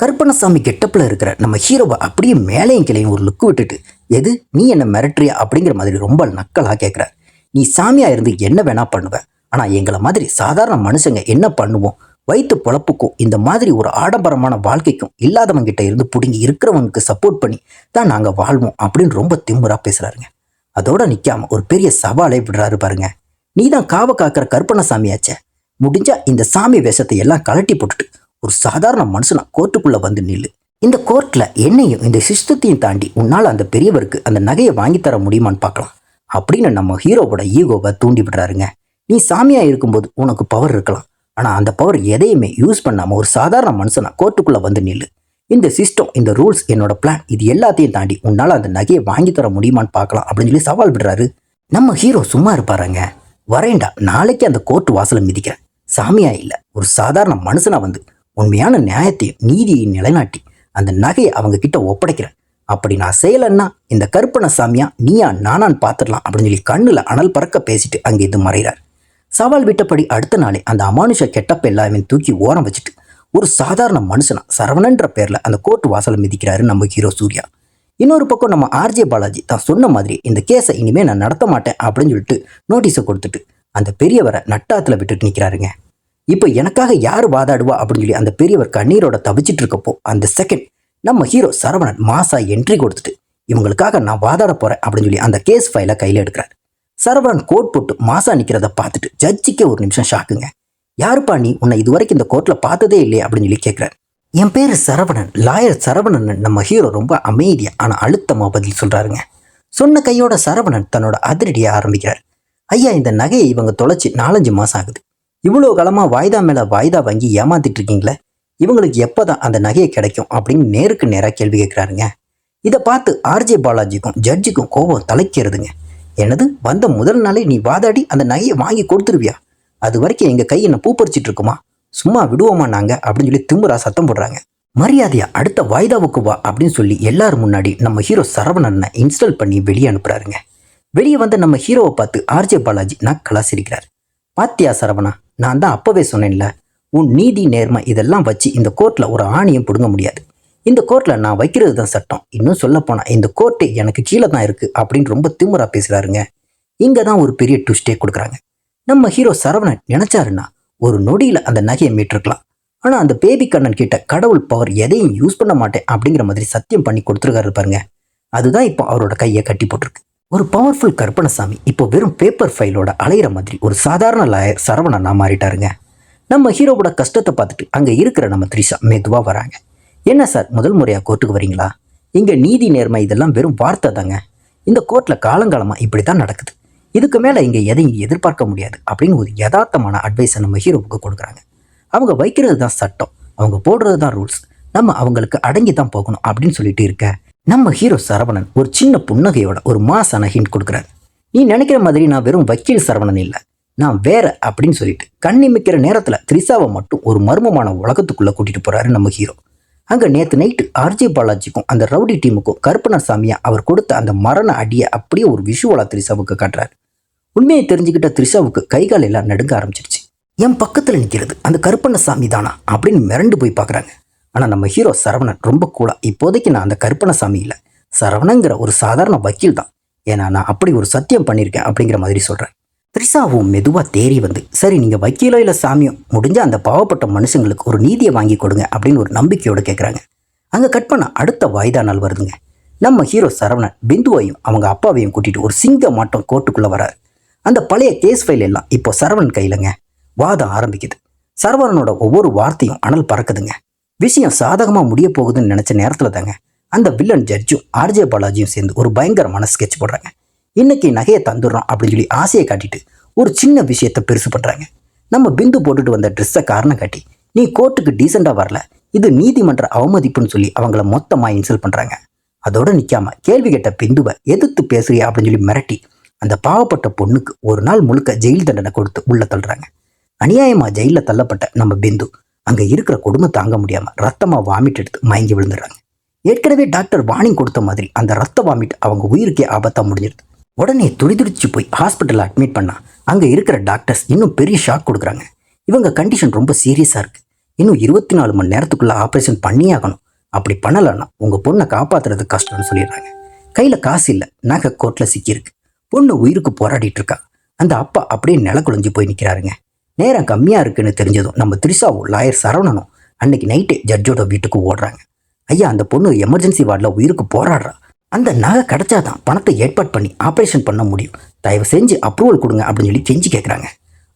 கருப்பண்ணசாமி கெட்டப்பில் இருக்கிற நம்ம ஹீரோவை அப்படியே மேலையும் கிளையும் ஒரு லுக்கு விட்டுட்டு, எது நீ என்ன மிரட்டுறியா அப்படிங்கிற மாதிரி ரொம்ப நக்கலாக கேட்குறாரு. நீ சாமியா இருந்து என்ன வேணா பண்ணுவ, ஆனால் எங்களை மாதிரி சாதாரண மனுஷங்க என்ன பண்ணுவோம், வயிற்று பொழப்புக்கும் இந்த மாதிரி ஒரு ஆடம்பரமான வாழ்க்கைக்கும் இல்லாதவங்கிட்ட இருந்து பிடுங்கி இருக்கிறவங்களுக்கு சப்போர்ட் பண்ணி தான் நாங்கள் வாழ்வோம் அப்படின்னு ரொம்ப திமுறா பேசுகிறாருங்க. அதோட நிற்காம ஒரு பெரிய சவாலை விடுறாரு பாருங்க. நீ தான் காவ காக்கிற கருப்பண்ணசாமியாச்சே, முடிஞ்சா இந்த சாமி வேஷத்தை எல்லாம் கலட்டி போட்டுட்டு ஒரு சாதாரண மனுஷனா கோர்ட்டுக்குள்ளே வந்து நில்லு. இந்த கோர்ட்டில் என்னையும் இந்த சிஸ்டத்தையும் தாண்டி உன்னால் அந்த பெரியவருக்கு அந்த நகையை வாங்கித்தர முடியுமான்னு பார்க்கலாம் அப்படின்னு நம்ம ஹீரோவோட ஈகோவை தூண்டி விடுறாருங்க. நீ சாமியா இருக்கும்போது உனக்கு பவர் இருக்கலாம், ஆனால் அந்த பவர் எதையுமே யூஸ் பண்ணாமல் ஒரு சாதாரண மனுஷனா கோர்ட்டுக்குள்ளே வந்து நில்லு. இந்த சிஸ்டம், இந்த ரூல்ஸ், என்னோட பிளான், இது எல்லாத்தையும் தாண்டி உன்னால் அந்த நகையை வாங்கி தர முடியுமான்னு பார்க்கலாம் அப்படின்னு சொல்லி சவால் விடுறாரு. நம்ம ஹீரோ சும்மா இருப்பாருங்க. வரேண்டா, நாளைக்கு அந்த கோர்ட்டு வாசலை மிதிக்கிறேன், சாமியா இல்லை ஒரு சாதாரண மனுஷனா வந்து உண்மையான நியாயத்தையும் நீதியை நிலைநாட்டி அந்த நகையை அவங்க கிட்ட ஒப்படைக்கிறேன். அப்படி நான் செய்யலைன்னா இந்த கருப்பண்ணசாமியா நீயா நானான்னு பார்த்துடலாம் அப்படின்னு சொல்லி கண்ணில் அனல் பறக்க பேசிட்டு அங்கே இது மறைகிறார். சவால் விட்டபடி அடுத்த நாளே அந்த அமானுஷ கெட்டப்ப எல்லாமே தூக்கி ஓரம் வச்சுட்டு ஒரு சாதாரண மனுஷனா சரவணன்ற பேரில் அந்த கோர்ட்டு வாசலை மிதிக்கிறாரு நம்ம ஹீரோ சூர்யா. இன்னொரு பக்கம் நம்ம ஆர்ஜே பாலாஜி தான் சொன்ன மாதிரி இந்த கேஸை இனிமேல் நான் நடத்த மாட்டேன் அப்படின்னு சொல்லிட்டு நோட்டீஸை கொடுத்துட்டு அந்த பெரியவரை நட்டாத்தில் விட்டுட்டு நிற்கிறாருங்க. இப்போ எனக்காக யார் வாதாடுவா அப்படின்னு சொல்லி அந்த பெரியவர் கண்ணீரோட தவிச்சிட்டு இருக்கப்போ அந்த செகண்ட் நம்ம ஹீரோ சரவணன் மாசா என்ட்ரி கொடுத்துட்டு இவங்களுக்காக நான் வாதாட போகிறேன் அப்படின்னு சொல்லி அந்த கேஸ் ஃபைலை கையில் எடுக்கிறார். சரவணன் கோட் போட்டு மாசா நிற்கிறத பார்த்துட்டு ஜட்ஜிக்கே ஒரு நிமிஷம் ஷாக்குங்க. யாருப்பா நீ, உன்னை இதுவரைக்கும் இந்த கோர்ட்டில் பார்த்ததே இல்லையே அப்படின்னு சொல்லி கேட்குறாரு. என் பேர் சரவணன், லாயர் சரவணன். நம்ம ஹீரோ ரொம்ப அமைதியாக ஆனால் அழுத்தமாக பதில் சொல்கிறாருங்க. சொன்ன கையோட சரவணன் தன்னோட அதிரடியை ஆரம்பிக்கிறார். ஐயா, இந்த நகையை இவங்க தொலைச்சி 4-5 மாதம் ஆகுது. இவ்வளோ காலமாக வாய்தா மேலே வாய்தா வாங்கி ஏமாத்திட்டு இருக்கீங்களே, இவங்களுக்கு எப்போ தான் அந்த நகையை கிடைக்கும் அப்படின்னு நேருக்கு நேராக கேள்வி கேட்குறாருங்க. இதை பார்த்து ஆர்ஜே பாலாஜிக்கும் ஜட்ஜுக்கும் கோபம் தலைக்கிறதுங்க. என்னது, வந்த முதல் நாளே நீ வாதாடி அந்த நகையை வாங்கி கொடுத்துருவியா? அது வரைக்கும் எங்கள் கை என்ன பூ பறிச்சிட்டு இருக்குமா? சும்மா விடுவோமா நாங்கள் அப்படின்னு சொல்லி திமுறா சத்தம் போடுறாங்க. மரியாதையா அடுத்த வாய்தாவுக்கு வா அப்படின்னு சொல்லி எல்லாரும் முன்னாடி நம்ம ஹீரோ சரவணனை இன்ஸ்டால் பண்ணி வெளியே அனுப்புறாருங்க. வெளியே வந்த நம்ம ஹீரோவை பார்த்து ஆர்ஜே பாலாஜி நக்கலா சிரிக்கிறார். பாத்தியா சரவணா, நான் தான் அப்பவே சொன்னேன்ல, உன் நீதி நேர்மை இதெல்லாம் வச்சு இந்த கோர்ட்டில் ஒரு ஆணியம் பிடுங்க முடியாது. இந்த கோர்ட்டில் நான் வைக்கிறது தான் சட்டம். இன்னும் சொல்லப்போனால் இந்த கோர்ட்டு எனக்கு கீழே தான் இருக்குது அப்படின்னு ரொம்ப திமுறா பேசுகிறாருங்க. இங்கே தான் ஒரு பெரிய ட்விஸ்டே கொடுக்குறாங்க. நம்ம ஹீரோ சரவணன் நினச்சாருன்னா ஒரு நொடியில் அந்த நகையை மீட்டிருக்கலாம். ஆனால் அந்த பேபி கண்ணன் கிட்ட கடவுள் பவர் எதையும் யூஸ் பண்ண மாட்டேன் அப்படிங்கிற மாதிரி சத்தியம் பண்ணி கொடுத்துருக்காரு பாருங்க. அதுதான் இப்போ அவரோட கையை கட்டி போட்டிருக்கு. ஒரு பவர்ஃபுல் கருப்பண்ணசாமி இப்போ வெறும் பேப்பர் ஃபைலோட அலையிற மாதிரி ஒரு சாதாரண லாயர் சரவணனா மாறிட்டாருங்க. நம்ம ஹீரோவோட கஷ்டத்தை பார்த்துட்டு அங்கே இருக்கிற நம்ம த்ரிஷா மெதுவாக வராங்க. என்ன சார், முதல் முறையாக கோர்ட்டுக்கு வரீங்களா? இங்கே நீதி நேர்மை இதெல்லாம் வெறும் வார்த்தை தாங்க. இந்த கோர்ட்டில் காலங்காலமாக இப்படி தான் நடக்குது. இதுக்கு மேலே இங்கே எதையும் எதிர்பார்க்க முடியாது அப்படின்னு ஒரு யதார்த்தமான அட்வைஸை நம்ம ஹீரோவுக்கு கொடுக்குறாங்க. அவங்க வைக்கிறது தான் சட்டம், அவங்க போடுறது தான் ரூல்ஸ், நம்ம அவங்களுக்கு அடங்கி தான் போகணும் அப்படின்னு சொல்லிட்டு இருக்க நம்ம ஹீரோ சரவணன் ஒரு சின்ன புன்னகையோட ஒரு மாசான ஹிண்ட் கொடுக்குறாரு. நீ நினைக்கிற மாதிரி நான் வெறும் வக்கீல் சரவணன் இல்லை, நான் வேற அப்படின்னு சொல்லிட்டு கண்ணிமிக்கிற நேரத்தில் த்ரிஷாவை மட்டும் ஒரு மர்மமான உலகத்துக்குள்ளே கூட்டிகிட்டு போகிறாரு நம்ம ஹீரோ. அங்கே நேற்று நைட்டு ஆர்ஜே பாலாஜிக்கும் அந்த ரவுடி டீமுக்கும் கருப்பணசாமியா அவர் கொடுத்த அந்த மரண அடியை அப்படியே ஒரு விஷுவலாக த்ரிஷாவுக்கு காட்டுறாரு. உண்மையை தெரிஞ்சுக்கிட்ட த்ரிஷாவுக்கு கைகால் எல்லாம் நடுங்க ஆரம்பிச்சிருச்சு. என் பக்கத்தில் நிற்கிறது அந்த கருப்பணசாமி தானா அப்படின்னு மிரண்டு போய் பார்க்குறாங்க. ஆனால் நம்ம ஹீரோ சரவணன் ரொம்ப கூலா, இப்போதைக்கு நான் அந்த கருப்பணசாமி இல்லை, சரவணங்கிற ஒரு சாதாரண வக்கீல் தான், ஏன்னா நான் அப்படி ஒரு சத்தியம் பண்ணியிருக்கேன் அப்படிங்கிற மாதிரி சொல்கிறேன். த்ரிஷாவும் மெதுவாக தேறி வந்து, சரி நீங்கள் வக்கீலோ இல்லை சாமியோ, முடிஞ்ச அந்த பாவப்பட்ட மனுஷங்களுக்கு ஒரு நீதியை வாங்கி கொடுங்க அப்படின்னு ஒரு நம்பிக்கையோடு கேட்குறாங்க. அங்கே கட் பண்ண அடுத்த வாய்தா நாள் வருதுங்க. நம்ம ஹீரோ சரவணன் பிந்துவையும் அவங்க அப்பாவையும் கூட்டிகிட்டு ஒரு சிங்க மாட்டம் கோர்ட்டுக்குள்ளே வராரு. அந்த பழைய கேஸ் ஃபைல் எல்லாம் இப்போ சரவணன் கையிலங்க. வாதம் ஆரம்பிக்குது. சரவணனோட ஒவ்வொரு வார்த்தையும் அனல் பறக்குதுங்க. விஷயம் சாதகமாக முடிய போகுதுன்னு நினச்ச நேரத்தில் தாங்க அந்த வில்லன் ஜட்ஜும் ஆர்ஜே பாலாஜியும் சேர்ந்து ஒரு பயங்கரமான ஸ்கெட்ச் போடுறாங்க. இன்னைக்கு நகையை தந்துடுறோம் அப்படின்னு சொல்லி ஆசையை காட்டிட்டு ஒரு சின்ன விஷயத்தை பெருசு பண்ணுறாங்க. நம்ம பிந்து போட்டுட்டு வந்த ட்ரெஸ்ஸை காரணம் காட்டி, நீ கோர்ட்டுக்கு டீசெண்டாக வரல, இது நீதிமன்ற அவமதிப்புன்னு சொல்லி அவங்கள மொத்தமாக இன்சல்ட் பண்ணுறாங்க. அதோடு நிற்காம கேள்வி கேட்ட பிந்துவை எதிர்த்து பேசுறியா அப்படின்னு சொல்லி மிரட்டி அந்த பாவப்பட்ட பொண்ணுக்கு ஒரு நாள் முழுக்க ஜெயில் தண்டனை கொடுத்து உள்ள தள்ளுறாங்க. அநியாயமாக ஜெயிலில் தள்ளப்பட்ட நம்ம பிந்து அங்கே இருக்கிற கொடுமை தாங்க முடியாமல் ரத்தமாக வாமிட் எடுத்து மயங்கி விழுந்துடுறாங்க. ஏற்கனவே டாக்டர் வார்னிங் கொடுத்த மாதிரி அந்த ரத்த வாமிட் அவங்க உயிருக்கே ஆபத்தாக முடிஞ்சிருது. உடனே துடிதுடிச்சு போய் ஹாஸ்பிட்டலில் அட்மிட் பண்ணால் அங்கே இருக்கிற டாக்டர்ஸ் இன்னும் பெரிய ஷாக் கொடுக்குறாங்க. இவங்க கண்டிஷன் ரொம்ப சீரியஸாக இருக்குது, இன்னும் 24 மணி நேரத்துக்குள்ளே ஆப்ரேஷன் பண்ணியாகணும், அப்படி பண்ணலைன்னா உங்கள் பொண்ணை காப்பாற்றுறது கஷ்டம்னு சொல்லிடுறாங்க. கையில் காசு இல்லை, நகை கோர்ட்டில் சிக்கியிருக்கு, பொண்ணு உயிருக்கு போராடிட்டு இருக்கா. அந்த அப்பா அப்படியே நில குழஞ்சி போய் நிற்கிறாருங்க. நேரம் கம்மியாக இருக்குன்னு தெரிஞ்சதும் நம்ம த்ரிஷாவும் லாயர் சரவணனும் அன்னைக்கு நைட்டே ஜட்ஜோட வீட்டுக்கு ஓடுறாங்க. ஐயா, அந்த பொண்ணு எமர்ஜென்சி வார்டில் உயிருக்கு போராடுறா, அந்த நகை கிடைச்சாதான் பணத்தை ஏற்பாடு பண்ணி ஆப்ரேஷன் பண்ண முடியும், தயவு செஞ்சு அப்ரூவல் கொடுங்க அப்படின்னு சொல்லி கெஞ்சி கேட்குறாங்க.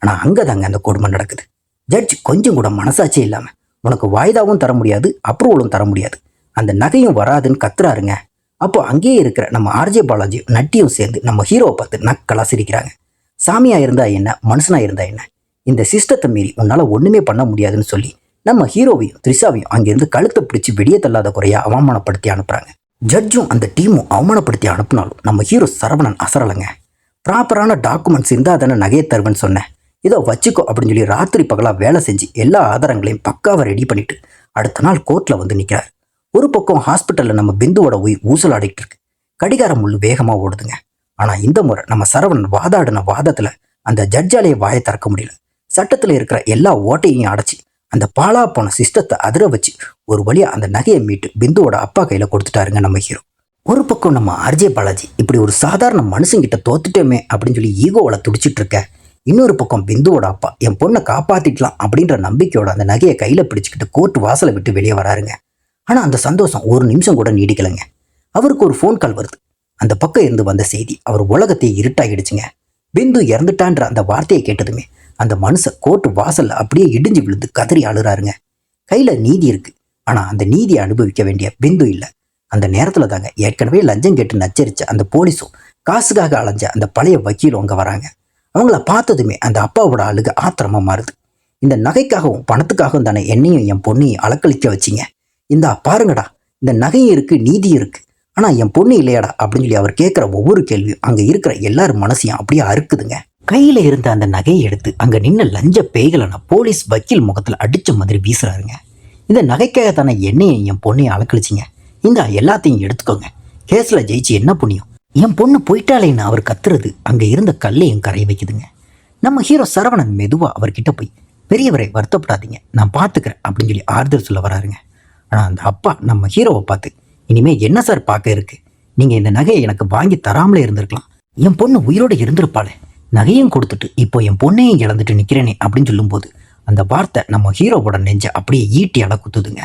ஆனால் அங்கே தாங்க அந்த கொடுமை நடக்குது. ஜட்ஜ் கொஞ்சம் கூட மனசாட்சியே இல்லாமல், உனக்கு வாய்தாவும் தர முடியாது, அப்ரூவலும் தர முடியாது, அந்த நகையும் வராதுன்னு கத்துறாருங்க. அப்போ அங்கேயே இருக்கிற நம்ம ஆர்ஜே பாலாஜி நட்டியும் சேர்ந்து நம்ம ஹீரோவை பார்த்து நக்கலா சிரிக்கிறாங்க. சாமியாக இருந்தா என்ன, மனுஷனாக இருந்தா என்ன, இந்த சிஸ்டத்தை மீறி உன்னால் ஒன்றுமே பண்ண முடியாதுன்னு சொல்லி நம்ம ஹீரோவையும் த்ரிஷாவையும் அங்கேருந்து கழுத்தை பிடிச்சி வெளியே தள்ளாத குறையா அவமானப்படுத்தி அனுப்புகிறாங்க. ஜட்ஜும் அந்த டீமும் அவமானப்படுத்தி அனுப்புனாலும் நம்ம ஹீரோ சரவணன் அசரலைங்க. ப்ராப்பரான டாக்குமெண்ட்ஸ் இருந்தால் தானே நகையை தருவேன்னு சொன்னேன், இதோ வச்சுக்கோ அப்படின்னு சொல்லி ராத்திரி பகலாக வேலை செஞ்சு எல்லா ஆதாரங்களையும் பக்காவை ரெடி பண்ணிட்டு அடுத்த நாள் கோர்ட்டில் வந்து நிற்கிறார். ஒரு பக்கம் ஹாஸ்பிட்டலில் நம்ம பிந்துவோட உயிர் ஊசலாடிட்டு இருக்கு, கடிகாரம் முள்ளு வேகமாக ஓடுதுங்க. ஆனால் இந்த முறை நம்ம சரவணன் வாதாடின வாதத்தில் அந்த ஜட்ஜாலேயே வாயை திறக்க முடியல. சட்டத்தில் இருக்கிற எல்லா ஓட்டையும் அடைச்சி அந்த பாலா போன சிஸ்டத்தை அதிர வச்சு ஒரு வழியாக அந்த நகையை மீட்டு பிந்துவோட அப்பா கையில் கொடுத்துட்டாருங்க நம்ம ஹீரோ. ஒரு பக்கம் நம்ம ஆர்ஜே பாலாஜி இப்படி ஒரு சாதாரண மனுஷங்கிட்ட தோத்துட்டோமே அப்படின்னு சொல்லி ஈகோவில் துடிச்சிட்டு இருக்க, இன்னொரு பக்கம் பிந்துவோட அப்பா என் பொண்ணை காப்பாற்றிக்கலாம் அப்படின்ற நம்பிக்கையோட அந்த நகையை கையில் பிடிச்சிக்கிட்டு கோர்ட் வாசலை விட்டு வெளியே வராருங்க. ஆனால் அந்த சந்தோஷம் ஒரு நிமிஷம் கூட நீடிக்கலைங்க. அவருக்கு ஒரு ஃபோன் கால் வருது. அந்த பக்கம் இருந்து வந்த செய்தி அவர் உலகத்தை இருட்டாகிடுச்சுங்க. பிந்து இறந்துட்டான்ற அந்த வார்த்தையை கேட்டதுமே அந்த மனுஷன் கோர்ட்டு வாசல்ல அப்படியே இடிஞ்சு விழுந்து கதறி அழுறாருங்க. கையில் நீதி இருக்கு, ஆனால் அந்த நீதியை அனுபவிக்க வேண்டிய பிந்து இல்லை. அந்த நேரத்தில் தாங்க ஏற்கனவே லஞ்சம் கேட்டு நச்சரிச்ச அந்த போலீஸும் காசுக்காக அலைஞ்ச அந்த பழைய வக்கீலும் அங்கே வராங்க. அவங்கள பார்த்ததுமே அந்த அப்பாவோட அழுக ஆத்திரமா மாறுது. இந்த நகைக்காகவும் பணத்துக்காகவும் தானே என்னையும் என் பொண்ணையும் அலக்களிக்க வச்சிங்க, இந்தா பாருங்கடா, இந்த நகையும் இருக்கு, நீதியும் இருக்கு, ஆனால் என் பொண்ணு இல்லையாடா அப்படின்னு சொல்லி அவர் கேட்குற ஒவ்வொரு கேள்வியும் அங்கே இருக்கிற எல்லாரும் மனசையும் அப்படியே அறுக்குதுங்க. கையில் இருந்த அந்த நகையை எடுத்து அங்கே நின்ன லஞ்ச பேய்களான போலீஸ் வக்கீல் முகத்தில் அடித்த மாதிரி வீசுறாருங்க. இந்த நகைக்காக தானே என்னையும் என் பொண்ணையும் அலக்கழிச்சிங்க, இந்த எல்லாத்தையும் எடுத்துக்கோங்க, கேஸில் ஜெயிச்சு என்ன புண்ணியம், என் பொண்ணு போயிட்டாலேன்னு அவர் கத்துறது அங்கே இருந்த கல்லையும் கரைய வைக்குதுங்க. நம்ம ஹீரோ சரவணன் மெதுவாக அவர்கிட்ட போய், பெரியவரை வருத்தப்படாதீங்க, நான் பார்த்துக்கிறேன் அப்படின்னு சொல்லி ஆறுதல் சொல்ல வராருங்க. ஆனால் அந்த அப்பா நம்ம ஹீரோவை பார்த்து, இனிமே என்ன சார் பார்க்க இருக்கு, நீங்கள் இந்த நகையை எனக்கு வாங்கி தராமலே இருந்திருக்கலாம், என் பொண்ணு உயிரோடு இருந்திருப்பாளே, நகையும் கொடுத்துட்டு இப்போ என் பொண்ணையும் இழந்துட்டு நிற்கிறேனே அப்படின்னு சொல்லும்போது அந்த வார்த்தை நம்ம ஹீரோவோட நெஞ்ச அப்படியே ஈட்டி குத்துதுங்க.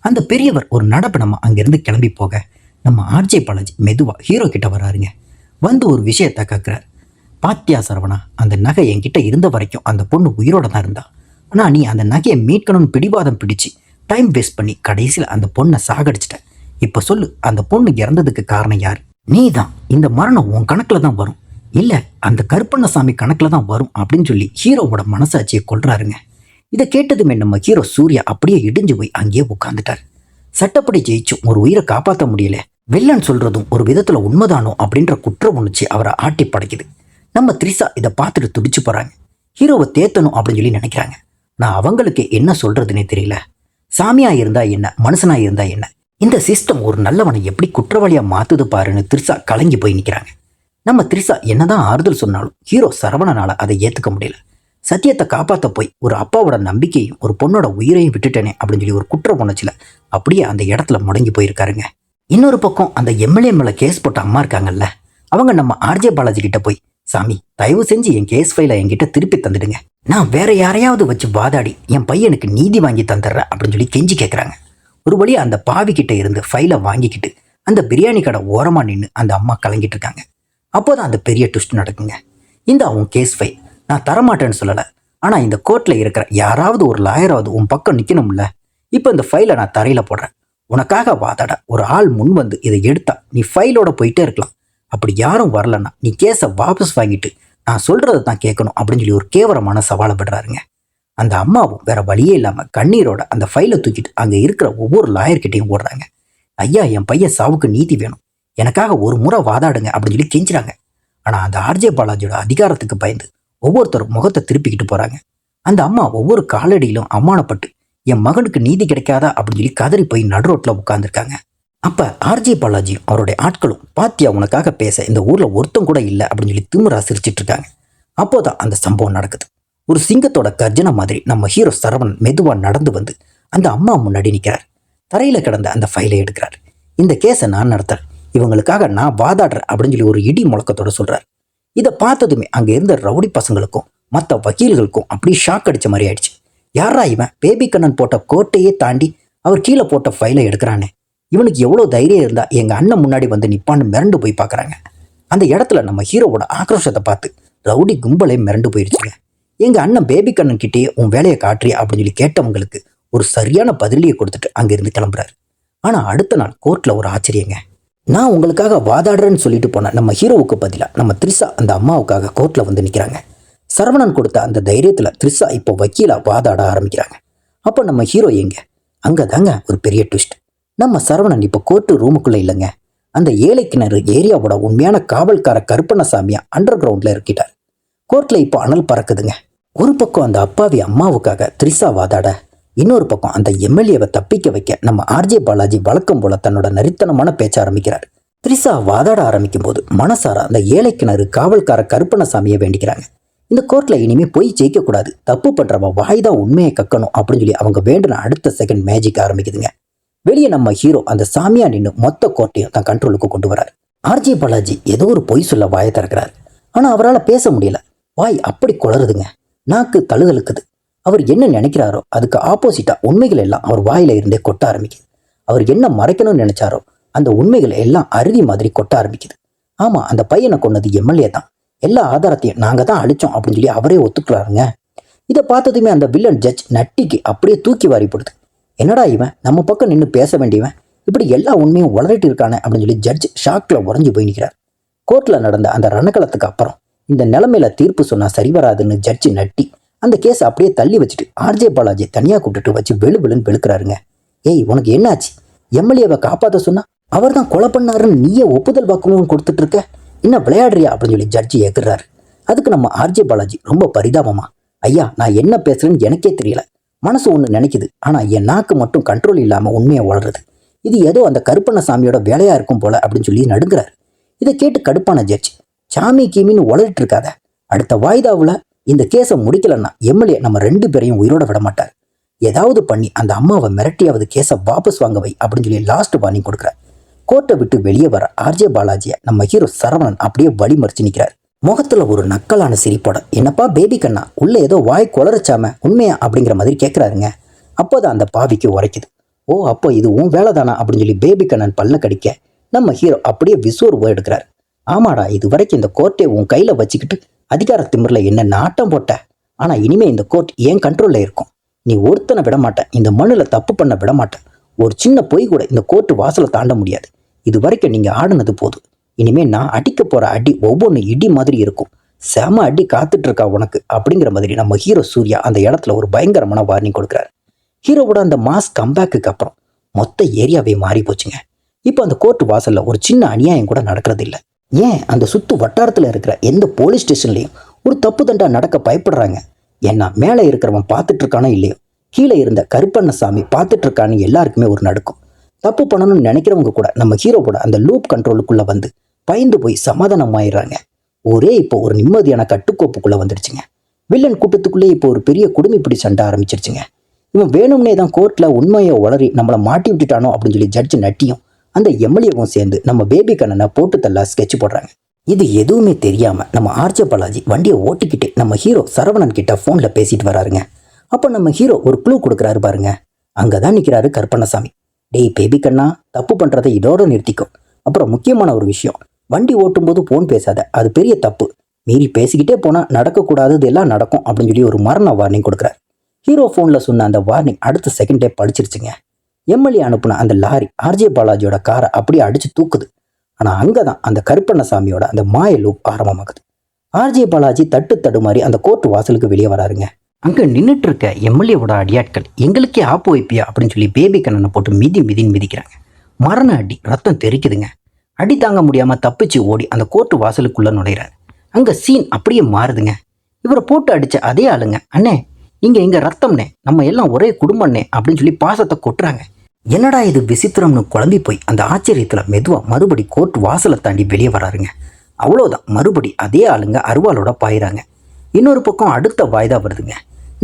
அந்த பெரியவர் ஒரு நடப்படமா அங்கேருந்து கிளம்பி போக நம்ம ஆர்ஜே பாலாஜி மெதுவாக ஹீரோ கிட்ட வராருங்க. வந்து ஒரு விஷயத்தை கேட்குறாரு. பாத்தியா சரவணா, அந்த நகை என்கிட்ட இருந்த வரைக்கும் அந்த பொண்ணு உயிரோட தான் இருந்தா, ஆனால் நீ அந்த நகையை மீட்கணும்னு பிடிவாதம் பிடிச்சி டைம் வேஸ்ட் பண்ணி கடைசியில் அந்த பொண்ணை சாகடிச்சிட்ட. இப்போ சொல்லு, அந்த பொண்ணு இறந்ததுக்கு காரணம் யார்? நீ தான். இந்த மரணம் உன் கணக்கில் தான் வரும். இல்லை அந்த கருப்பண்ணசாமி கணக்கில் தான் வரும் அப்படின்னு சொல்லி ஹீரோவோட மனசாட்சியை கொள்றாருங்க. இதை கேட்டதுமே நம்ம ஹீரோ சூர்யா அப்படியே இடிஞ்சு போய் அங்கேயே உட்காந்துட்டார். சட்டப்படி ஜெயிச்சும் ஒரு உயிரை காப்பாற்ற முடியல, வில்லன் சொல்றதும் ஒரு விதத்துல உண்மைதானோ அப்படின்ற குற்ற உணர்ச்சி அவரை ஆட்டி படைக்குது. நம்ம த்ரிஷா இதை பார்த்துட்டு துடிச்சு போறாங்க. ஹீரோவை தேத்தணும் அப்படின்னு சொல்லி நினைக்கிறாங்க. நான் அவங்களுக்கு என்ன சொல்றதுன்னே தெரியல. சாமியா இருந்தா என்ன, மனுஷனா இருந்தா என்ன, இந்த சிஸ்டம் ஒரு நல்லவனை எப்படி குற்றவாளியா மாத்துது பாருன்னு த்ரிஷா கலங்கி போய் நிற்கிறாங்க. நம்ம த்ரிஷா என்னதான் ஆறுதல் சொன்னாலும் ஹீரோ சரவணனால அதை ஏத்துக்க முடியல. சத்தியத்தை காப்பாற்ற போய் ஒரு அப்பாவோட நம்பிக்கையும் ஒரு பொண்ணோட உயிரையும் விட்டுட்டேனே அப்படின்னு சொல்லி ஒரு குற்ற உணர்ச்சியில அப்படியே அந்த இடத்துல முடங்கி போயிருக்காருங்க. இன்னொரு பக்கம் அந்த எம்எல்ஏ மேல கேஸ் போட்ட அம்மா இருக்காங்கல்ல, அவங்க நம்ம ஆர்ஜே பாலாஜி கிட்ட போய், சாமி தயவு செஞ்சு என் கேஸ் ஃபைலை என்கிட்ட திருப்பி தந்துடுங்க, நான் வேற யாரையாவது வச்சு வாதாடி என் பையனுக்கு நீதி வாங்கி தந்துடுறேன் அப்படின்னு சொல்லி கெஞ்சி கேட்குறாங்க. ஒரு வழியா அந்த பாவி கிட்ட இருந்து ஃபைலை வாங்கிக்கிட்டு அந்த பிரியாணி கடை ஓரமா நின்று அந்த அம்மா கலங்கிட்டு இருக்காங்க. அப்போதான் அந்த பெரிய ட்விஸ்ட் நடக்குங்க. இந்த அவன் கேஸ் ஃபைல் நான் தரமாட்டேன்னு சொல்லலை, ஆனால் இந்த கோர்ட்டில் இருக்கிற யாராவது ஒரு லாயராவது உன் பக்கம் நிற்கணும்ல. இப்போ இந்த ஃபைலை நான் தரையில் போடுறேன், உனக்காக வாதாட ஒரு ஆள் முன் வந்து இதை எடுத்தா நீ ஃபைலோட போயிட்டே இருக்கலாம். அப்படி யாரும் வரலன்னா நீ கேஸை வாபஸ் வாங்கிட்டு நான் சொல்றதை தான் கேட்கணும் அப்படின்னு சொல்லி ஒரு கேவலமான சவாலை படுறாருங்க. அந்த அம்மாவும் வேற வழியே இல்லாமல் கண்ணீரோட அந்த ஃபைலை தூக்கிட்டு அங்கே இருக்கிற ஒவ்வொரு லாயர்கிட்டையும் ஓடுறாங்க. ஐயா என் பையன் சாவுக்கு நீதி வேணும், எனக்காக ஒரு முறை வாதாடுங்க அப்படின்னு சொல்லி கெஞ்சுறாங்க. ஆனால் அந்த ஆர்ஜே பாலாஜியோட அதிகாரத்துக்கு பயந்து ஒவ்வொருத்தரும் முகத்தை திருப்பிக்கிட்டு போறாங்க. அந்த அம்மா ஒவ்வொரு காலடியிலும் அவமானப்பட்டு என் மகனுக்கு நீதி கிடைக்காதா அப்படின்னு சொல்லி கதறி போய் நடு ரோட்டில் உட்காந்துருக்காங்க. அப்போ ஆர்ஜே பாலாஜியும் அவருடைய ஆட்களும் பாத்தியா உனக்காக பேச இந்த ஊரில் ஒருத்தம் கூட இல்லை அப்படின்னு சொல்லி திமிரா சிரிச்சிட்டு இருக்காங்க. அப்போதான் அந்த சம்பவம் நடக்குது. ஒரு சிங்கத்தோட கர்ஜனை மாதிரி நம்ம ஹீரோ சரவணன் மெதுவாக நடந்து வந்து அந்த அம்மா முன்னாடி நிற்கிறார். தரையில் கிடந்த அந்த ஃபைலை எடுக்கிறார். இந்த கேஸை நான் நடத்துறேன், இவங்களுக்காக நான் வாதாடுறேன் அப்படின்னு சொல்லி ஒரு இடி முழக்கத்தோட சொல்றார். இதை பார்த்ததுமே அங்கே இருந்த ரவுடி பசங்களுக்கும் மற்ற வக்கீல்களுக்கும் அப்படியே ஷாக் அடித்த மாதிரி ஆயிடுச்சு. யாரா இவன் பேபி கண்ணன் போட்ட கோட்டையே தாண்டி அவர் கீழே போட்ட ஃபைலை எடுக்கிறானே, இவனுக்கு எவ்வளோ தைரியம் இருந்தால் எங்கள் அண்ணன் முன்னாடி வந்து நிற்பான்னு மிரண்டு போய் பார்க்குறாங்க. அந்த இடத்துல நம்ம ஹீரோவோட ஆக்ரோஷத்தை பார்த்து ரவுடி கும்பலே மிரண்டு போயிடுச்சுங்க. எங்கள் அண்ணன் பேபி கண்ணன் கிட்டேயே உன் வேலையை காட்டுறியா அப்படின்னு சொல்லி கேட்டவங்களுக்கு ஒரு சரியான பதிலியை கொடுத்துட்டு அங்கேருந்து கிளம்புறாரு. ஆனால் அடுத்த நாள் கோர்ட்டில் ஒரு ஆச்சரியங்க. நான் உங்களுக்காக வாதாடுறேன்னு சொல்லிட்டு போன நம்ம ஹீரோவுக்கு பதிலாக நம்ம த்ரிஷா அந்த அம்மாவுக்காக கோர்ட்டில் வந்து நிற்கிறாங்க. சரவணன் கொடுத்த அந்த தைரியத்தில் த்ரிஷா இப்போ வக்கீலா வாதாட ஆரம்பிக்கிறாங்க. அப்போ நம்ம ஹீரோ எங்க? அங்கே தாங்க ஒரு பெரிய ட்விஸ்ட். நம்ம சரவணன் இப்போ கோர்ட்டு ரூமுக்குள்ளே இல்லைங்க, அந்த ஏழை கிணறு ஏரியாவோட உண்மையான காவல்கார கருப்பண்ணசாமியா அண்டர் கிரவுண்டில் இருக்கிட்டார். கோர்ட்டில் இப்போ அனல் பறக்குதுங்க. ஒரு பக்கம் அந்த அப்பாவி அம்மாவுக்காக த்ரிஷா வாதாட, இன்னொரு பக்கம் அந்த எம்எல்ஏவை தப்பிக்க வைக்க நம்ம ஆர்ஜே பாலாஜி வழக்கம் போல தன்னோட நரித்தனமான பேச்ச ஆரம்பிக்கிறார். த்ரிஷா வாதாட ஆரம்பிக்கும் போது மனசார அந்த ஏழை கிணறு காவல்கார கருப்பண்ணசாமியை வேண்டிக்கிறாங்க. இந்த கோர்ட்ல இனிமே போய் ஜெயிக்கக்கூடாது, தப்பு பண்றவன் வாய்தான் உண்மையை கக்கணும் அப்படின்னு சொல்லி அவங்க வேண்டின அடுத்த செகண்ட் மேஜிக் ஆரம்பிக்குதுங்க. வெளியே நம்ம ஹீரோ அந்த சாமியா நின்று மொத்த கோர்ட்டையும் தன் கண்ட்ரோலுக்கு கொண்டு வரார். ஆர்ஜே பாலாஜி ஏதோ ஒரு பொய் சொல்ல வாயை திறக்கிறார். ஆனா அவரால் பேச முடியல, வாய் அப்படி குளறுதுங்க, நாக்கு தழுதழுக்குது. அவர் என்ன நினைக்கிறாரோ அதுக்கு ஆப்போசிட்டா உண்மைகள் எல்லாம் அவர் வாயில இருந்தே கொட்ட ஆரம்பிக்குது. அவர் என்ன மறைக்கணும்னு நினைச்சாரோ அந்த உண்மைகள் எல்லாம் அருவி மாதிரி கொட்ட ஆரம்பிக்குது. ஆமா, அந்த பையனை கொன்னது எம்எல்ஏ தான், எல்லா ஆதாரத்தையும் நாங்க தான் அழிச்சோம் அப்படின்னு சொல்லி அவரே ஒத்துக்கிறாருங்க. இதை பார்த்ததுமே அந்த வில்லன் ஜட்ஜ் நட்டிக்கு அப்படியே தூக்கி வாரி போடுது. என்னடா இவன் நம்ம பக்கம் நின்று பேச வேண்டியவன் இப்படி எல்லா உண்மையும் உளறிட்டு இருக்கானே அப்படின்னு சொல்லி ஜட்ஜ் ஷாக்ல உறைஞ்சு போய் நிற்கிறார். கோர்ட்ல நடந்த அந்த ரணக்கலத்துக்கு அப்புறம் இந்த நிலைமையில தீர்ப்பு சொன்னா சரி வராதுன்னு ஜட்ஜி நட்டி அந்த கேஸ் அப்படியே தள்ளி வச்சுட்டு ஆர்ஜே பாலாஜி தனியா கூப்பிட்டுட்டு வச்சு வெளுன்னு வெளுக்கிறாருங்க. ஏய் உனக்கு என்னாச்சு? எம்எல்ஏவை காப்பாற்ற சொன்னா அவர் தான் கொலை பண்ணாருன்னு நீயே ஒப்புதல் வாக்குமூலம் கொடுத்துட்டு இருக்க, இன்னும் விளையாடுறியா அப்படின்னு சொல்லி ஜட்ஜி ஏற்கிறாரு. அதுக்கு நம்ம ஆர்ஜே பாலாஜி ரொம்ப பரிதாபமா, ஐயா நான் என்ன பேசுறேன்னு எனக்கே தெரியல, மனசு ஒன்று நினைக்குது, ஆனால் என் நாக்கு மட்டும் கண்ட்ரோல் இல்லாமல் உண்மையை வளருது, இது ஏதோ அந்த கருப்பண்ணசாமியோட வேலையா இருக்கும் போல அப்படின்னு சொல்லி நடுங்கிறார். இதை கேட்டு கடுப்பான ஜட்ஜ், சாமி கீமின்னு உளறிட்டு இருக்காத, அடுத்த வாய்தாவில் இந்த கேஸை முடிக்கலன்னா எம்எல்ஏ நம்ம 2 பேரையும் உயிரோட விட மாட்டார், ஏதாவது பண்ணி அந்த அம்மாவை மிரட்டியாவது கேஸை வாபஸ் வாங்க வை அப்படின்னு சொல்லி லாஸ்ட் வார்னிங் கொடுக்குறார். கோர்ட்டை விட்டு வெளியே வர ஆர்ஜே பாலாஜியை நம்ம ஹீரோ சரவணன் அப்படியே வழி மறிச்சு நிற்கிறார். முகத்துல ஒரு நக்கலான சிரிப்போட, என்னப்பா பேபி கண்ணா உள்ள ஏதோ வாய் குளறச்சாம உண்மையா அப்படிங்கிற மாதிரி கேட்குறாருங்க. அப்போதான் அந்த பாவிக்கு உரைக்குது. ஓ அப்போ இது உன் வேலை தானா அப்படின்னு சொல்லி பேபி கண்ணன் பல்ல கடிக்க நம்ம ஹீரோ அப்படியே விசுவர்வோ எடுக்கிறார். ஆமாடா, இது வரைக்கும் இந்த கோர்ட்டை உன் கையில வச்சுக்கிட்டு அதிகார திமிரில என்ன நாட்டம் போட்ட, ஆனா இனிமே இந்த கோர்ட் ஏன் கண்ட்ரோல்ல இருக்கும், நீ ஒருத்தனை விட மாட்டேன், இந்த மண்ணுல தப்பு பண்ண விட மாட்டேன், ஒரு சின்ன பொய் கூட இந்த கோர்ட்டு வாசலை தாண்ட முடியாது, இது வரைக்கும் நீங்க ஆடுனது போதும், இனிமே நான் அடிக்க போற அடி ஒவ்வொன்று இடி மாதிரி இருக்கும், செம அடி காத்துட்டு இருக்கா உனக்கு அப்படிங்கிற மாதிரி நம்ம ஹீரோ சூர்யா அந்த இடத்துல ஒரு பயங்கரமான வார்னிங் கொடுக்குறாரு. ஹீரோவோட அந்த மாஸ் கம்பேக்கு அப்புறம் மொத்த ஏரியாவே மாறி போச்சுங்க. இப்போ அந்த கோர்ட் வாசல்ல ஒரு சின்ன அநியாயம் கூட நடக்கிறது இல்லை. ஏன் அந்த சுத்து வட்டாரத்தில் இருக்கிற எந்த போலீஸ் ஸ்டேஷன்லையும் ஒரு தப்பு தண்டா நடக்க பயப்படுறாங்க. ஏன்னா மேலே இருக்கிறவன் பார்த்துட்டு இருக்கானோ இல்லையோ, கீழே இருந்த கருப்பண்ணசாமி பார்த்துட்டு இருக்கான்னு எல்லாருக்குமே ஒரு நடுக்கும். தப்பு பண்ணணும்னு நினைக்கிறவங்க கூட நம்ம ஹீரோவோட அந்த லூப் கண்ட்ரோலுக்குள்ள வந்து பயந்து போய் சமாதானம் ஆயிடுறாங்க. ஒரே இப்போ ஒரு நிம்மதியான கட்டுக்கோப்புக்குள்ள வந்துடுச்சுங்க. வில்லன் கூட்டத்துக்குள்ளே இப்போ ஒரு பெரிய குடுமிப்பிடி சண்டை ஆரம்பிச்சிருச்சுங்க. இவன் வேணும்னே தான் கோர்ட்ல உண்மையை உளறி நம்மளை மாட்டி விட்டுட்டானோ அப்படின்னு சொல்லி ஜட்ஜு நட்டியும் அந்த எம்எல்ஏவும் சேர்ந்து நம்ம பேபி கண்ணனை போட்டு தள்ள ஸ்கெட்ச் போடுறாங்க. இது எதுவுமே தெரியாம நம்ம ஆர்ஜே பாலாஜி வண்டியை ஓட்டிக்கிட்டே நம்ம ஹீரோ சரவணன் கிட்ட போன்ல பேசிட்டு வராருங்க. அப்ப நம்ம ஹீரோ ஒரு க்ளூ கொடுக்குறாரு பாருங்க. அங்கதான் நிக்கிறாரு கருப்பண்ணசாமி. டேய் பேபி கண்ணா, தப்பு பண்றதை இதோட நிறுத்திக்கும். அப்புறம் முக்கியமான ஒரு விஷயம், வண்டி ஓட்டும் போது போன் பேசாத, அது பெரிய தப்பு. மீறி பேசிக்கிட்டே போனா நடக்கக்கூடாதது எல்லாம் நடக்கும் அப்படின்னு சொல்லி ஒரு மரண வார்னிங் கொடுக்குறாரு. ஹீரோ போன்ல சொன்ன அந்த வார்னிங் அடுத்த செகண்டே படிச்சிருச்சுங்க. எம்எல்ஏ அனுப்புன அந்த லாரி ஆர்ஜே பாலாஜியோட காரை அப்படியே அடிச்சு தூக்குது. ஆனா அங்கதான் அந்த கருப்பண்ணசாமியோட அந்த மாய லூப் ஆரம்பமாகுது. ஆர்ஜே பாலாஜி தட்டு தடுமாறி அந்த கோர்ட் வாசலுக்கு வெளியே வராருங்க. அங்க நின்றுட்டு இருக்க எம்எல்ஏவோட அடியாட்கள் எங்களுக்கே ஆப்பு வைப்பியா அப்படின்னு சொல்லி பேபி கண்ணனை போட்டு மிதின்னு மிதிக்கிறாங்க. மரண அடி, ரத்தம் தெரிக்குதுங்க. அடி தாங்க முடியாம தப்பிச்சு ஓடி அந்த கோர்ட் வாசலுக்குள்ள நுழைறாரு. அங்க சீன் அப்படியே மாறுதுங்க. இவரை போட்டு அடிச்ச அதே ஆளுங்க, அண்ணே இங்க ரத்தம்னே, நம்ம எல்லாம் ஒரே குடும்பம்னே அப்படின்னு சொல்லி பாசத்தை கொட்டுறாங்க. என்னடா இது விசித்திரம்னு குழம்பி போய் அந்த ஆச்சரியத்துல மெதுவா மறுபடி கோர்ட் வாசலை தாண்டி வெளியே வராருங்க. அவ்வளோதான், மறுபடி அதே ஆளுங்க அருவாளோட பாயிறாங்க. இன்னொரு பக்கம் அடுத்த வாய்தா வருதுங்க.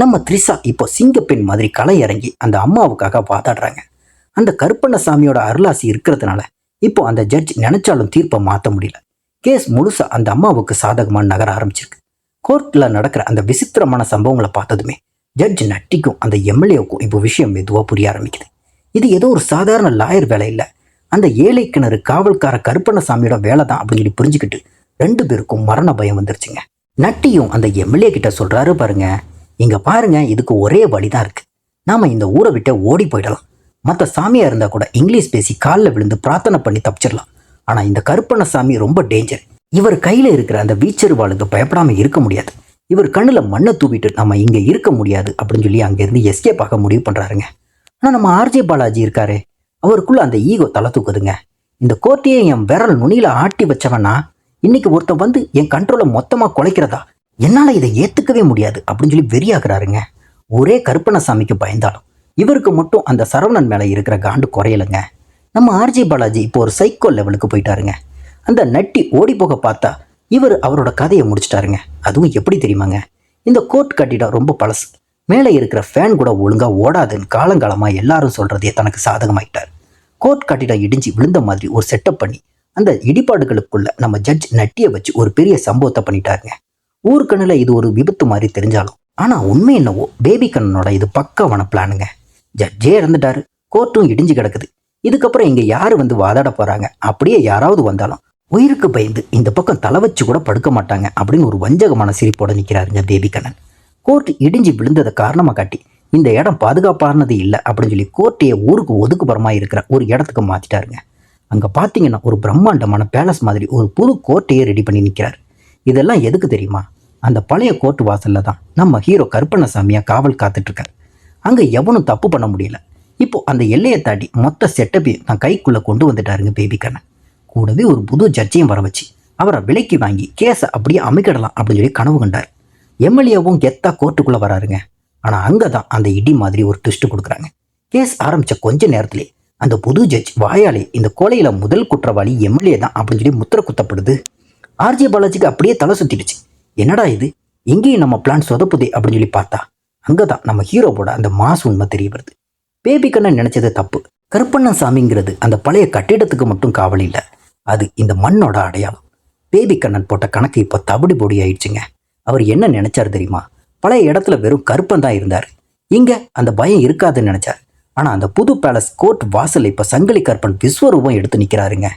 நம்ம த்ரிஷா இப்போ சிங்கப்பெண் மாதிரி களை இறங்கி அந்த அம்மாவுக்காக வாதாடுறாங்க. அந்த கருப்பண்ணசாமியோட அருளாசி இருக்கிறதுனால இப்போ அந்த ஜட்ஜ் நினைச்சாலும் தீர்ப்பை மாற்ற முடியல. கேஸ் முழுசா அந்த அம்மாவுக்கு சாதகமான நகர ஆரம்பிச்சிருக்கு. கோர்ட்ல நடக்கிற அந்த விசித்திரமான சம்பவங்களை பார்த்ததுமே ஜட்ஜ் நட்டிக்கும் அந்த எம்எல்ஏவுக்கும் இப்போ விஷயம் மெதுவாக புரிய ஆரம்பிக்குது. இது ஏதோ ஒரு சாதாரண லாயர் வேலை இல்லை, அந்த ஏழை கிணறு காவல்கார கருப்பண்ணசாமியோட வேலை தான் அப்படின்னு சொல்லி புரிஞ்சுக்கிட்டு ரெண்டு பேருக்கும் மரண பயம் வந்துருச்சுங்க. நட்டியும் அந்த எம்எல்ஏ கிட்ட சொல்றாரு பாருங்க, இங்க பாருங்க, இதுக்கு ஒரே வழிதான் இருக்கு. நாம இந்த ஊரை விட்டு ஓடி போயிடலாம். மற்ற சாமியா இருந்தா கூட இங்கிலீஷ் பேசி காலில் விழுந்து பிரார்த்தனை பண்ணி தப்பிச்சிடலாம். ஆனா இந்த கருப்பண்ணசாமி ரொம்ப டேஞ்சர். இவர் கையில இருக்கிற அந்த வீச்சருவாளுக்கு பயப்படாம இருக்க முடியாது. இவர் கண்ணுல மண்ணை தூவிட்டு நம்ம இங்க இருக்க முடியாது அப்படின்னு சொல்லி அங்கிருந்து எஸ்கேப் ஆக முடிவு பண்றாருங்க. ஆனா நம்ம ஆர்ஜே பாலாஜி இருக்காரு, அவருக்குள்ள அந்த ஈகோ தலை தூக்குதுங்க. இந்த கோட்டையை என் விரல் நுனியில ஆட்டி வச்சவனா இன்னைக்கு ஒருத்தன் வந்து என் கண்ட்ரோலை மொத்தமா குலைக்கிறதா, என்னால இதை ஏத்துக்கவே முடியாது அப்படின்னு சொல்லி வெறியாகிறாருங்க. ஒரே கருப்பண்ணசாமிக்கு பயந்தாலும் இவருக்கு மட்டும் அந்த சரவணன் மேல இருக்கிற காண்டு குறையலைங்க. நம்ம ஆர்ஜே பாலாஜி இப்போ ஒரு சைக்கோ லெவலுக்கு போயிட்டாருங்க. அந்த நட்டி ஓடி போக பார்த்தா இவர் அவரோட கதையை முடிச்சிட்டாருங்க. அதுவும் எப்படி தெரியுமாங்க, இந்த கோர்ட் கட்டிடம் ரொம்ப பழசு, மேலே இருக்கிற ஃபேன் கூட ஒழுங்கா ஓடாதுன்னு காலங்காலமா எல்லாரும் சொல்றதே தனக்கு சாதகமாயிட்டார். கோர்ட் கட்டிடம் இடிஞ்சு விழுந்த மாதிரி ஒரு செட்டப் பண்ணி அந்த இடிபாடுகளுக்குள்ள நம்ம ஜட்ஜ் நட்டியை வச்சு ஒரு பெரிய சம்பவத்தை பண்ணிட்டாருங்க. ஊருக்கண்ணுல இது ஒரு விபத்து மாதிரி தெரிஞ்சாலும் ஆனா உண்மை என்னவோ பேபி கண்ணனோட இது பக்காவான பிளானுங்க. ஜட்ஜே இறந்துட்டாரு, கோர்ட்டும் இடிஞ்சு கிடக்குது. இதுக்கப்புறம் இங்க யாரு வந்து வாதாட போறாங்க, அப்படியே யாராவது வந்தாலும் உயிருக்கு பயந்து இந்த பக்கம் தலை வச்சு கூட படுக்க மாட்டாங்க அப்படின்னு ஒரு வஞ்சகமான சிரிப்போட நிற்கிறாருங்க பேபி கண்ணன். கோர்ட் இடிஞ்சு விழுந்ததை காரணமாக காட்டி இந்த இடம் பாதுகாப்பானது இல்லை அப்படின்னு சொல்லி கோர்ட்டையே ஊருக்கு ஒதுக்குப்புறமா இருக்கிற ஒரு இடத்துக்கு மாற்றிட்டாருங்க. அங்கே பார்த்தீங்கன்னா ஒரு பிரம்மாண்டமான பேலஸ் மாதிரி ஒரு புது கோர்ட்டையே ரெடி பண்ணி நிற்கிறாரு. இதெல்லாம் எதுக்கு தெரியுமா, அந்த பழைய கோர்ட் வாசல்ல தான் நம்ம ஹீரோ கருப்பண்ணசாமியா காவல் காத்துட்டு இருக்காரு. அங்கே எவனும் தப்பு பண்ண முடியல. இப்போ அந்த எல்லையை தாண்டி மொத்த செட்டப்பையும் தான் கைக்குள்ளே கொண்டு வந்துட்டாருங்க பேபி கண்ணன். கூடவே ஒரு புது ஜட்ஜையும் வர வச்சு அவரை விலைக்கு வாங்கி கேஸை அப்படியே அமைக்கிடலாம் அப்படின்னு சொல்லி கனவு கண்டார். எம்எல்ஏவும் கெத்தா கோர்ட்டுக்குள்ளே வராருங்க. ஆனால் அங்கே தான் அந்த இடி மாதிரி ஒரு ட்விஸ்ட் கொடுக்குறாங்க. கேஸ் ஆரம்பித்த கொஞ்ச நேரத்திலே அந்த புது ஜட்ஜ் வாயாலே இந்த கொலையில் முதல் குற்றவாளி எம்எல்ஏ தான் அப்படின்னு சொல்லி முத்திர குத்தப்படுது. ஆர்ஜே பாலாஜிக்கு அப்படியே தலை சுத்திடுச்சு. என்னடா இது, எங்கேயும் நம்ம பிளான் சொதப்புதே அப்படின்னு சொல்லி பார்த்தா அங்கே தான் நம்ம ஹீரோவோட அந்த மாசு உண்மை தெரிய வருது. பேபி கண்ணன் நினைச்சது தப்பு. கருப்பண்ணசாமிங்கிறது அந்த பழைய கட்டிடத்துக்கு மட்டும் காவல் இல்லை, அது இந்த மண்ணோட அடையாளம். பேபி கண்ணன் போட்ட கணக்கு இப்போ தபடி பொடி ஆயிடுச்சுங்க. அவர் என்ன நினைச்சார் தெரியுமா, பழைய இடத்துல வெறும் கருப்பன் தான் இருந்தார், இங்க அந்த பயம் இருக்காதுன்னு நினைச்சார். ஆனா அந்த புது பேலஸ் கோர்ட் வாசல் இப்ப சங்கிலி கருப்பன் விஸ்வரூபம் எடுத்து நிக்கிறாருங்க.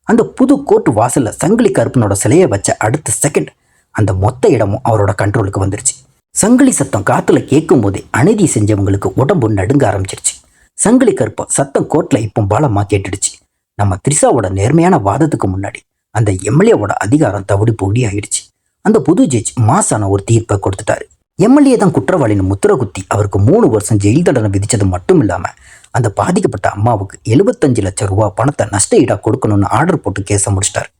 அந்த புது கோர்ட் வாசல்ல சங்கிலி கருப்பனோட சிலையை வச்ச அடுத்த செகண்ட் அந்த மொத்த இடமும் அவரோட கண்ட்ரோலுக்கு வந்துருச்சு. சங்கிலி சத்தம் காத்துல கேட்கும் போதே அநீதி செஞ்சவங்களுக்கு உடம்பு நடுங்க ஆரம்பிச்சிருச்சு. சங்கிலி கருப்பன் சத்தம் கோர்ட்ல இப்போ பாலமா கேட்டுடுச்சு. நம்ம த்ரிஷாவோட நேர்மையான வாதத்துக்கு முன்னாடி அந்த எம்எல்ஏவோட அதிகாரம் தவிடு பொடி ஆயிடுச்சு. அந்த புது ஜட்ஜ் மாசான ஒரு தீர்ப்பை கொடுத்துட்டாரு. எம்எல்ஏ தான் குற்றவாளின்னு முத்திர குத்தி அவருக்கு 3 வருஷம் ஜெயில் தண்டனை விதிச்சது மட்டும் இல்லாமல் அந்த பாதிக்கப்பட்ட அம்மாவுக்கு 75 லட்சம் ரூபாய் பணத்தை நஷ்ட ஈடாக கொடுக்கணும்னு ஆர்டர் போட்டு கேஸை முடிச்சிட்டாரு.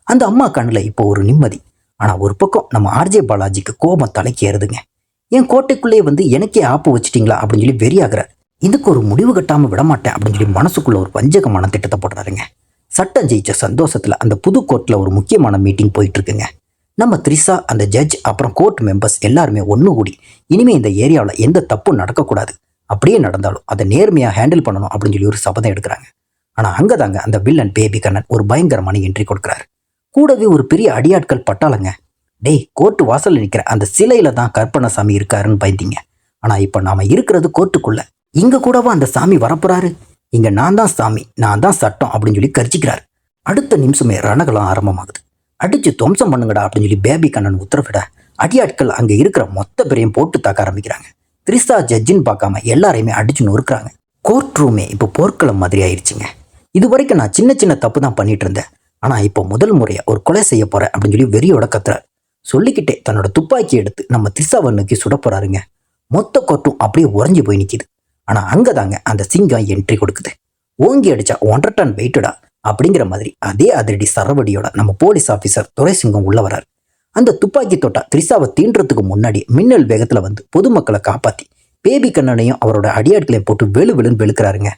அந்த அம்மா கண்ணில் இப்போ ஒரு நிம்மதி. ஆனால் ஒரு பக்கம் நம்ம ஆர்ஜே பாலாஜிக்கு கோபம் தலைக்கு ஏறுதுங்க. என் கோட்டைக்குள்ளேயே வந்து எனக்கே ஆப்பு வச்சிட்டிங்களா அப்படின்னு சொல்லி வெறியாகிறார். இதுக்கு ஒரு முடிவு கட்டாமல் விடமாட்டேன் அப்படின்னு சொல்லி மனசுக்குள்ள ஒரு வஞ்சகமான திட்டத்தை போடுறாருங்க. சட்டம் ஜெயிச்ச சந்தோஷத்தில் அந்த புது கோர்ட்டில் ஒரு முக்கியமான மீட்டிங் போயிட்டு இருக்குங்க. நம்ம த்ரிஷா, அந்த ஜட்ஜ், அப்புறம் கோர்ட் மெம்பர்ஸ் எல்லாருமே ஒன்று கூடி இனிமே இந்த ஏரியாவில் எந்த தப்பும் நடக்கக்கூடாது, அப்படியே நடந்தாலும் அதை நேர்மையாக ஹேண்டில் பண்ணணும் அப்படின்னு சொல்லி ஒரு சபதம் எடுக்கிறாங்க. ஆனால் அங்கே தாங்க அந்த வில்லன் பேபி கண்ணன் ஒரு பயங்கரமான என்ட்ரி கொடுக்குறாரு. கூடவே ஒரு பெரிய அடியாட்கள் பட்டாளங்க. டேய், கோர்ட்டு வாசலில் நிற்கிற அந்த சிலையில தான் கருப்பண்ணசாமி இருக்காருன்னு பயந்தீங்க. ஆனால் இப்போ நாம இருக்கிறது கோர்ட்டுக்குள்ள. இங்கே கூடவா அந்த சாமி வரப்போறாரு? இங்கே நான் தான் சாமி, நான் தான் சட்டம் அப்படின்னு சொல்லி கர்ஜிக்கிறார். அடுத்த நிமிஷமே ரணகலம் ஆரம்பமாகுது. அடிச்சு துவம்சம் பண்ணுங்கடா அப்படின்னு சொல்லி பேபி கண்ணன் உத்தரவிட அடியாட்கள் அங்கே இருக்கிற மொத்த பேரையும் போட்டு தாக்க ஆரம்பிக்கிறாங்க. த்ரிஷா ஜட்ஜின்னு பார்க்காம எல்லாரையுமே அடிச்சு நொறுக்குறாங்க. கோர்ட் ரூமே இப்போ போர்க்களம் மாதிரி ஆயிடுச்சுங்க. இது வரைக்கும் நான் சின்ன சின்ன தப்பு தான் பண்ணிட்டு இருந்தேன். ஆனால் இப்போ முதல் முறையாக ஒரு கொலை செய்ய போறேன் அப்படின்னு சொல்லி வெறியோட கத்துறாரு. சொல்லிக்கிட்டே தன்னோட துப்பாக்கி எடுத்து நம்ம த்ரிஷாவை நோக்கி சுட போறாருங்க. மொத்த கோர்ட்டும் அப்படியே உறைஞ்சி போய் நிற்கிது. ஆனால் அங்கே தாங்க அந்த சிங்கம் என்ட்ரி கொடுக்குது. ஓங்கி அடிச்சா 1.5 டன் வெயிட்டுடா அப்படிங்கிற மாதிரி அதே அதிரடி சரவடியோட நம்ம போலீஸ் ஆஃபீஸர் துரைசிங்கம் உள்ள வராரு. அந்த துப்பாக்கி தொட்டா த்ரிஷாவை தீண்டுறதுக்கு முன்னாடி மின்னல் வேகத்தில் வந்து பொதுமக்களை காப்பாற்றி பேபி கண்ணனையும் அவரோட அடியாட்களையும் போட்டு வெளுன்னு வெளுக்கிறாருங்க.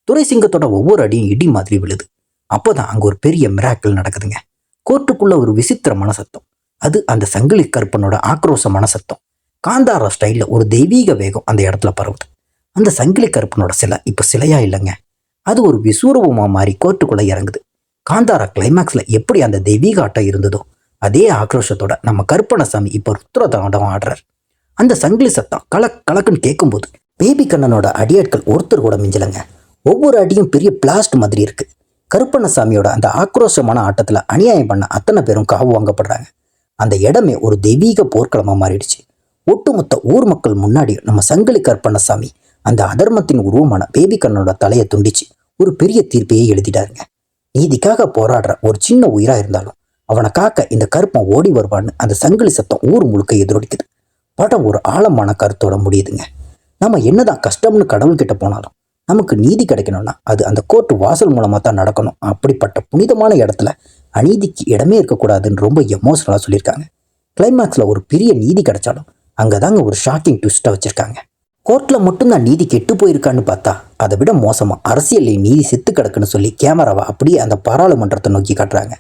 துரைசிங்கத்தோட ஒவ்வொரு அடியும் இடி மாதிரி விழுது. அப்போதான் அங்கே ஒரு பெரிய மிராக்கிள் நடக்குதுங்க. கோர்ட்டுக்குள்ள ஒரு விசித்திரமான சத்தம். அது அந்த சங்கிலி கருப்பனோட ஆக்ரோஷமான சத்தம். காந்தாரா ஸ்டைலில் ஒரு தெய்வீக வேகம் அந்த இடத்துல பரவுது. அந்த சங்கிலி கருப்பனோட சிலை இப்போ சிலையா இல்லைங்க, அது ஒரு விஸ்வரூபமாக மாறி கோர்ட்டுக்குள்ளே இறங்குது. காந்தாரா கிளைமேக்ஸில் எப்படி அந்த தெய்வீக ஆட்டம் இருந்ததோ அதே ஆக்ரோஷத்தோட நம்ம கருப்பண்ணசாமி இப்போ ருத்ரதாண்டம் ஆடுறார். அந்த சங்கிலி சத்தம் கலக் கலக்குன்னு கேட்கும்போது பேபி கண்ணனோட அடியாட்கள் ஒருத்தர் கூட மிஞ்சலைங்க. ஒவ்வொரு அடியும் பெரிய பிளாஸ்ட் மாதிரி இருக்கு. கருப்பண்ணசாமியோட அந்த ஆக்ரோஷமான ஆட்டத்தில் அநியாயம் பண்ண அத்தனை பேரும் காவு வாங்கப்படுறாங்க. அந்த இடமே ஒரு தெய்வீக போர்க்களமாக மாறிடுச்சு. ஒட்டுமொத்த ஊர் மக்கள் முன்னாடி நம்ம சங்கிலி கருப்பண்ணசாமி அந்த அதர்மத்தின் உருவமான பேபி கண்ணனோட தலையை துண்டிச்சு ஒரு பெரிய தீர்ப்பையே எழுதிட்டாருங்க. நீதிக்காக போராடுற ஒரு சின்ன உயிரா இருந்தாலும் அவனை காக்க இந்த கருப்பன் ஓடி வருவான்னு அந்த சங்கிலி சத்தம் ஊர் முழுக்க எதிரொலிக்குது. படம் ஒரு ஆழமான கருத்தோட முடியுதுங்க. நம்ம என்னதான் கஷ்டம்னு கடவுள்கிட்ட போனாலும் நமக்கு நீதி கிடைக்கணும்னா அது அந்த கோர்ட்டு வாசல் மூலமாக தான் நடக்கணும். அப்படிப்பட்ட புனிதமான இடத்துல அநீதிக்கு இடமே இருக்கக்கூடாதுன்னு ரொம்ப எமோஷனலாக சொல்லியிருக்காங்க. கிளைமேக்ஸில் ஒரு பெரிய நீதி கிடைச்சாலும் அங்கே தாங்க ஒரு ஷாக்கிங் ட்விஸ்ட்டாக வச்சுருக்காங்க. கோர்ட்டில் மட்டும்தான் நீதி கெட்டு போயிருக்கான்னு பார்த்தா அதை விட மோசமாக அரசியலில் நீதி செத்து கிடக்குன்னு சொல்லி கேமராவை அப்படியே அந்த பாராளுமன்றத்தை நோக்கி காட்டுறாங்க.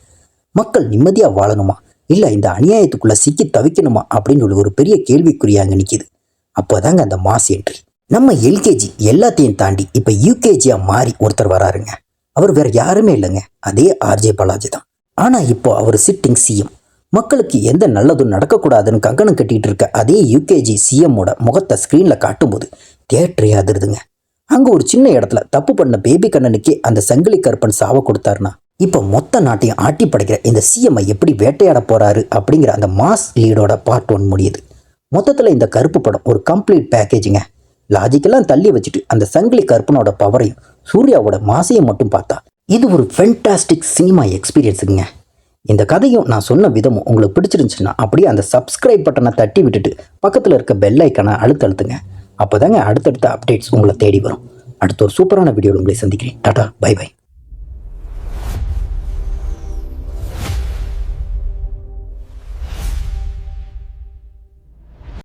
மக்கள் நிம்மதியாக வாழணுமா இல்லை இந்த அநியாயத்துக்குள்ளே சிக்கி தவிக்கணுமா அப்படின்னு ஒரு பெரிய கேள்விக்குறியாங்க நிற்கிது. அப்போதாங்க அந்த மாஸ் என்ட்ரி. நம்ம எல்கேஜி எல்லாத்தையும் தாண்டி இப்போ யூகேஜியாக மாறி ஒருத்தர் வராருங்க. அவர் வேற யாருமே இல்லைங்க, அதே ஆர்ஜே பாலாஜி தான். ஆனால் இப்போ அவர் சிட்டிங் சிஎம். மக்களுக்கு எந்த நல்லதும் நடக்கக்கூடாதுன்னு கங்கணம் கட்டிகிட்டு இருக்க அதே யூகேஜி சிஎம்மோட முகத்தை ஸ்க்ரீனில் காட்டும்போது தியேட்டரே அதிருதுங்க. அங்கே ஒரு சின்ன இடத்துல தப்பு பண்ண பேபி கண்ணனுக்கே அந்த சங்கிலி கருப்பன் சாவை கொடுத்தாருன்னா இப்போ மொத்த நாட்டையும் ஆட்டி படைக்கிற இந்த சிஎம்ஐ எப்படி வேட்டையாட போகிறாரு அப்படிங்கிற அந்த மாஸ் லீடோட பார்ட் 1 முடியுது. மொத்தத்தில் இந்த கருப்பு படம் ஒரு கம்ப்ளீட் பேக்கேஜுங்க. லாஜிக்கெல்லாம் தள்ளி வச்சுட்டு அந்த சங்கிலி கருப்பனோட பவரையும் சூர்யாவோட மாசையும் மட்டும் பார்த்தா இது ஒரு ஃபென்டாஸ்டிக் சினிமா எக்ஸ்பீரியன்ஸுங்க. இந்த கதையும் நான் சொன்ன விதமும் உங்களுக்கு பிடிச்சிருந்துச்சுன்னா அப்படியே அந்த சப்ஸ்கிரைப் பட்டனை தட்டி விட்டுட்டு பக்கத்தில் இருக்க பெல் ஐக்கானை அழுத்துங்க. அப்போ தாங்க அடுத்தடுத்த அப்டேட்ஸ் உங்களை தேடி வரும். அடுத்த ஒரு சூப்பரான வீடியோவில் உங்களை சந்திக்கிறேன். Tata, bye by.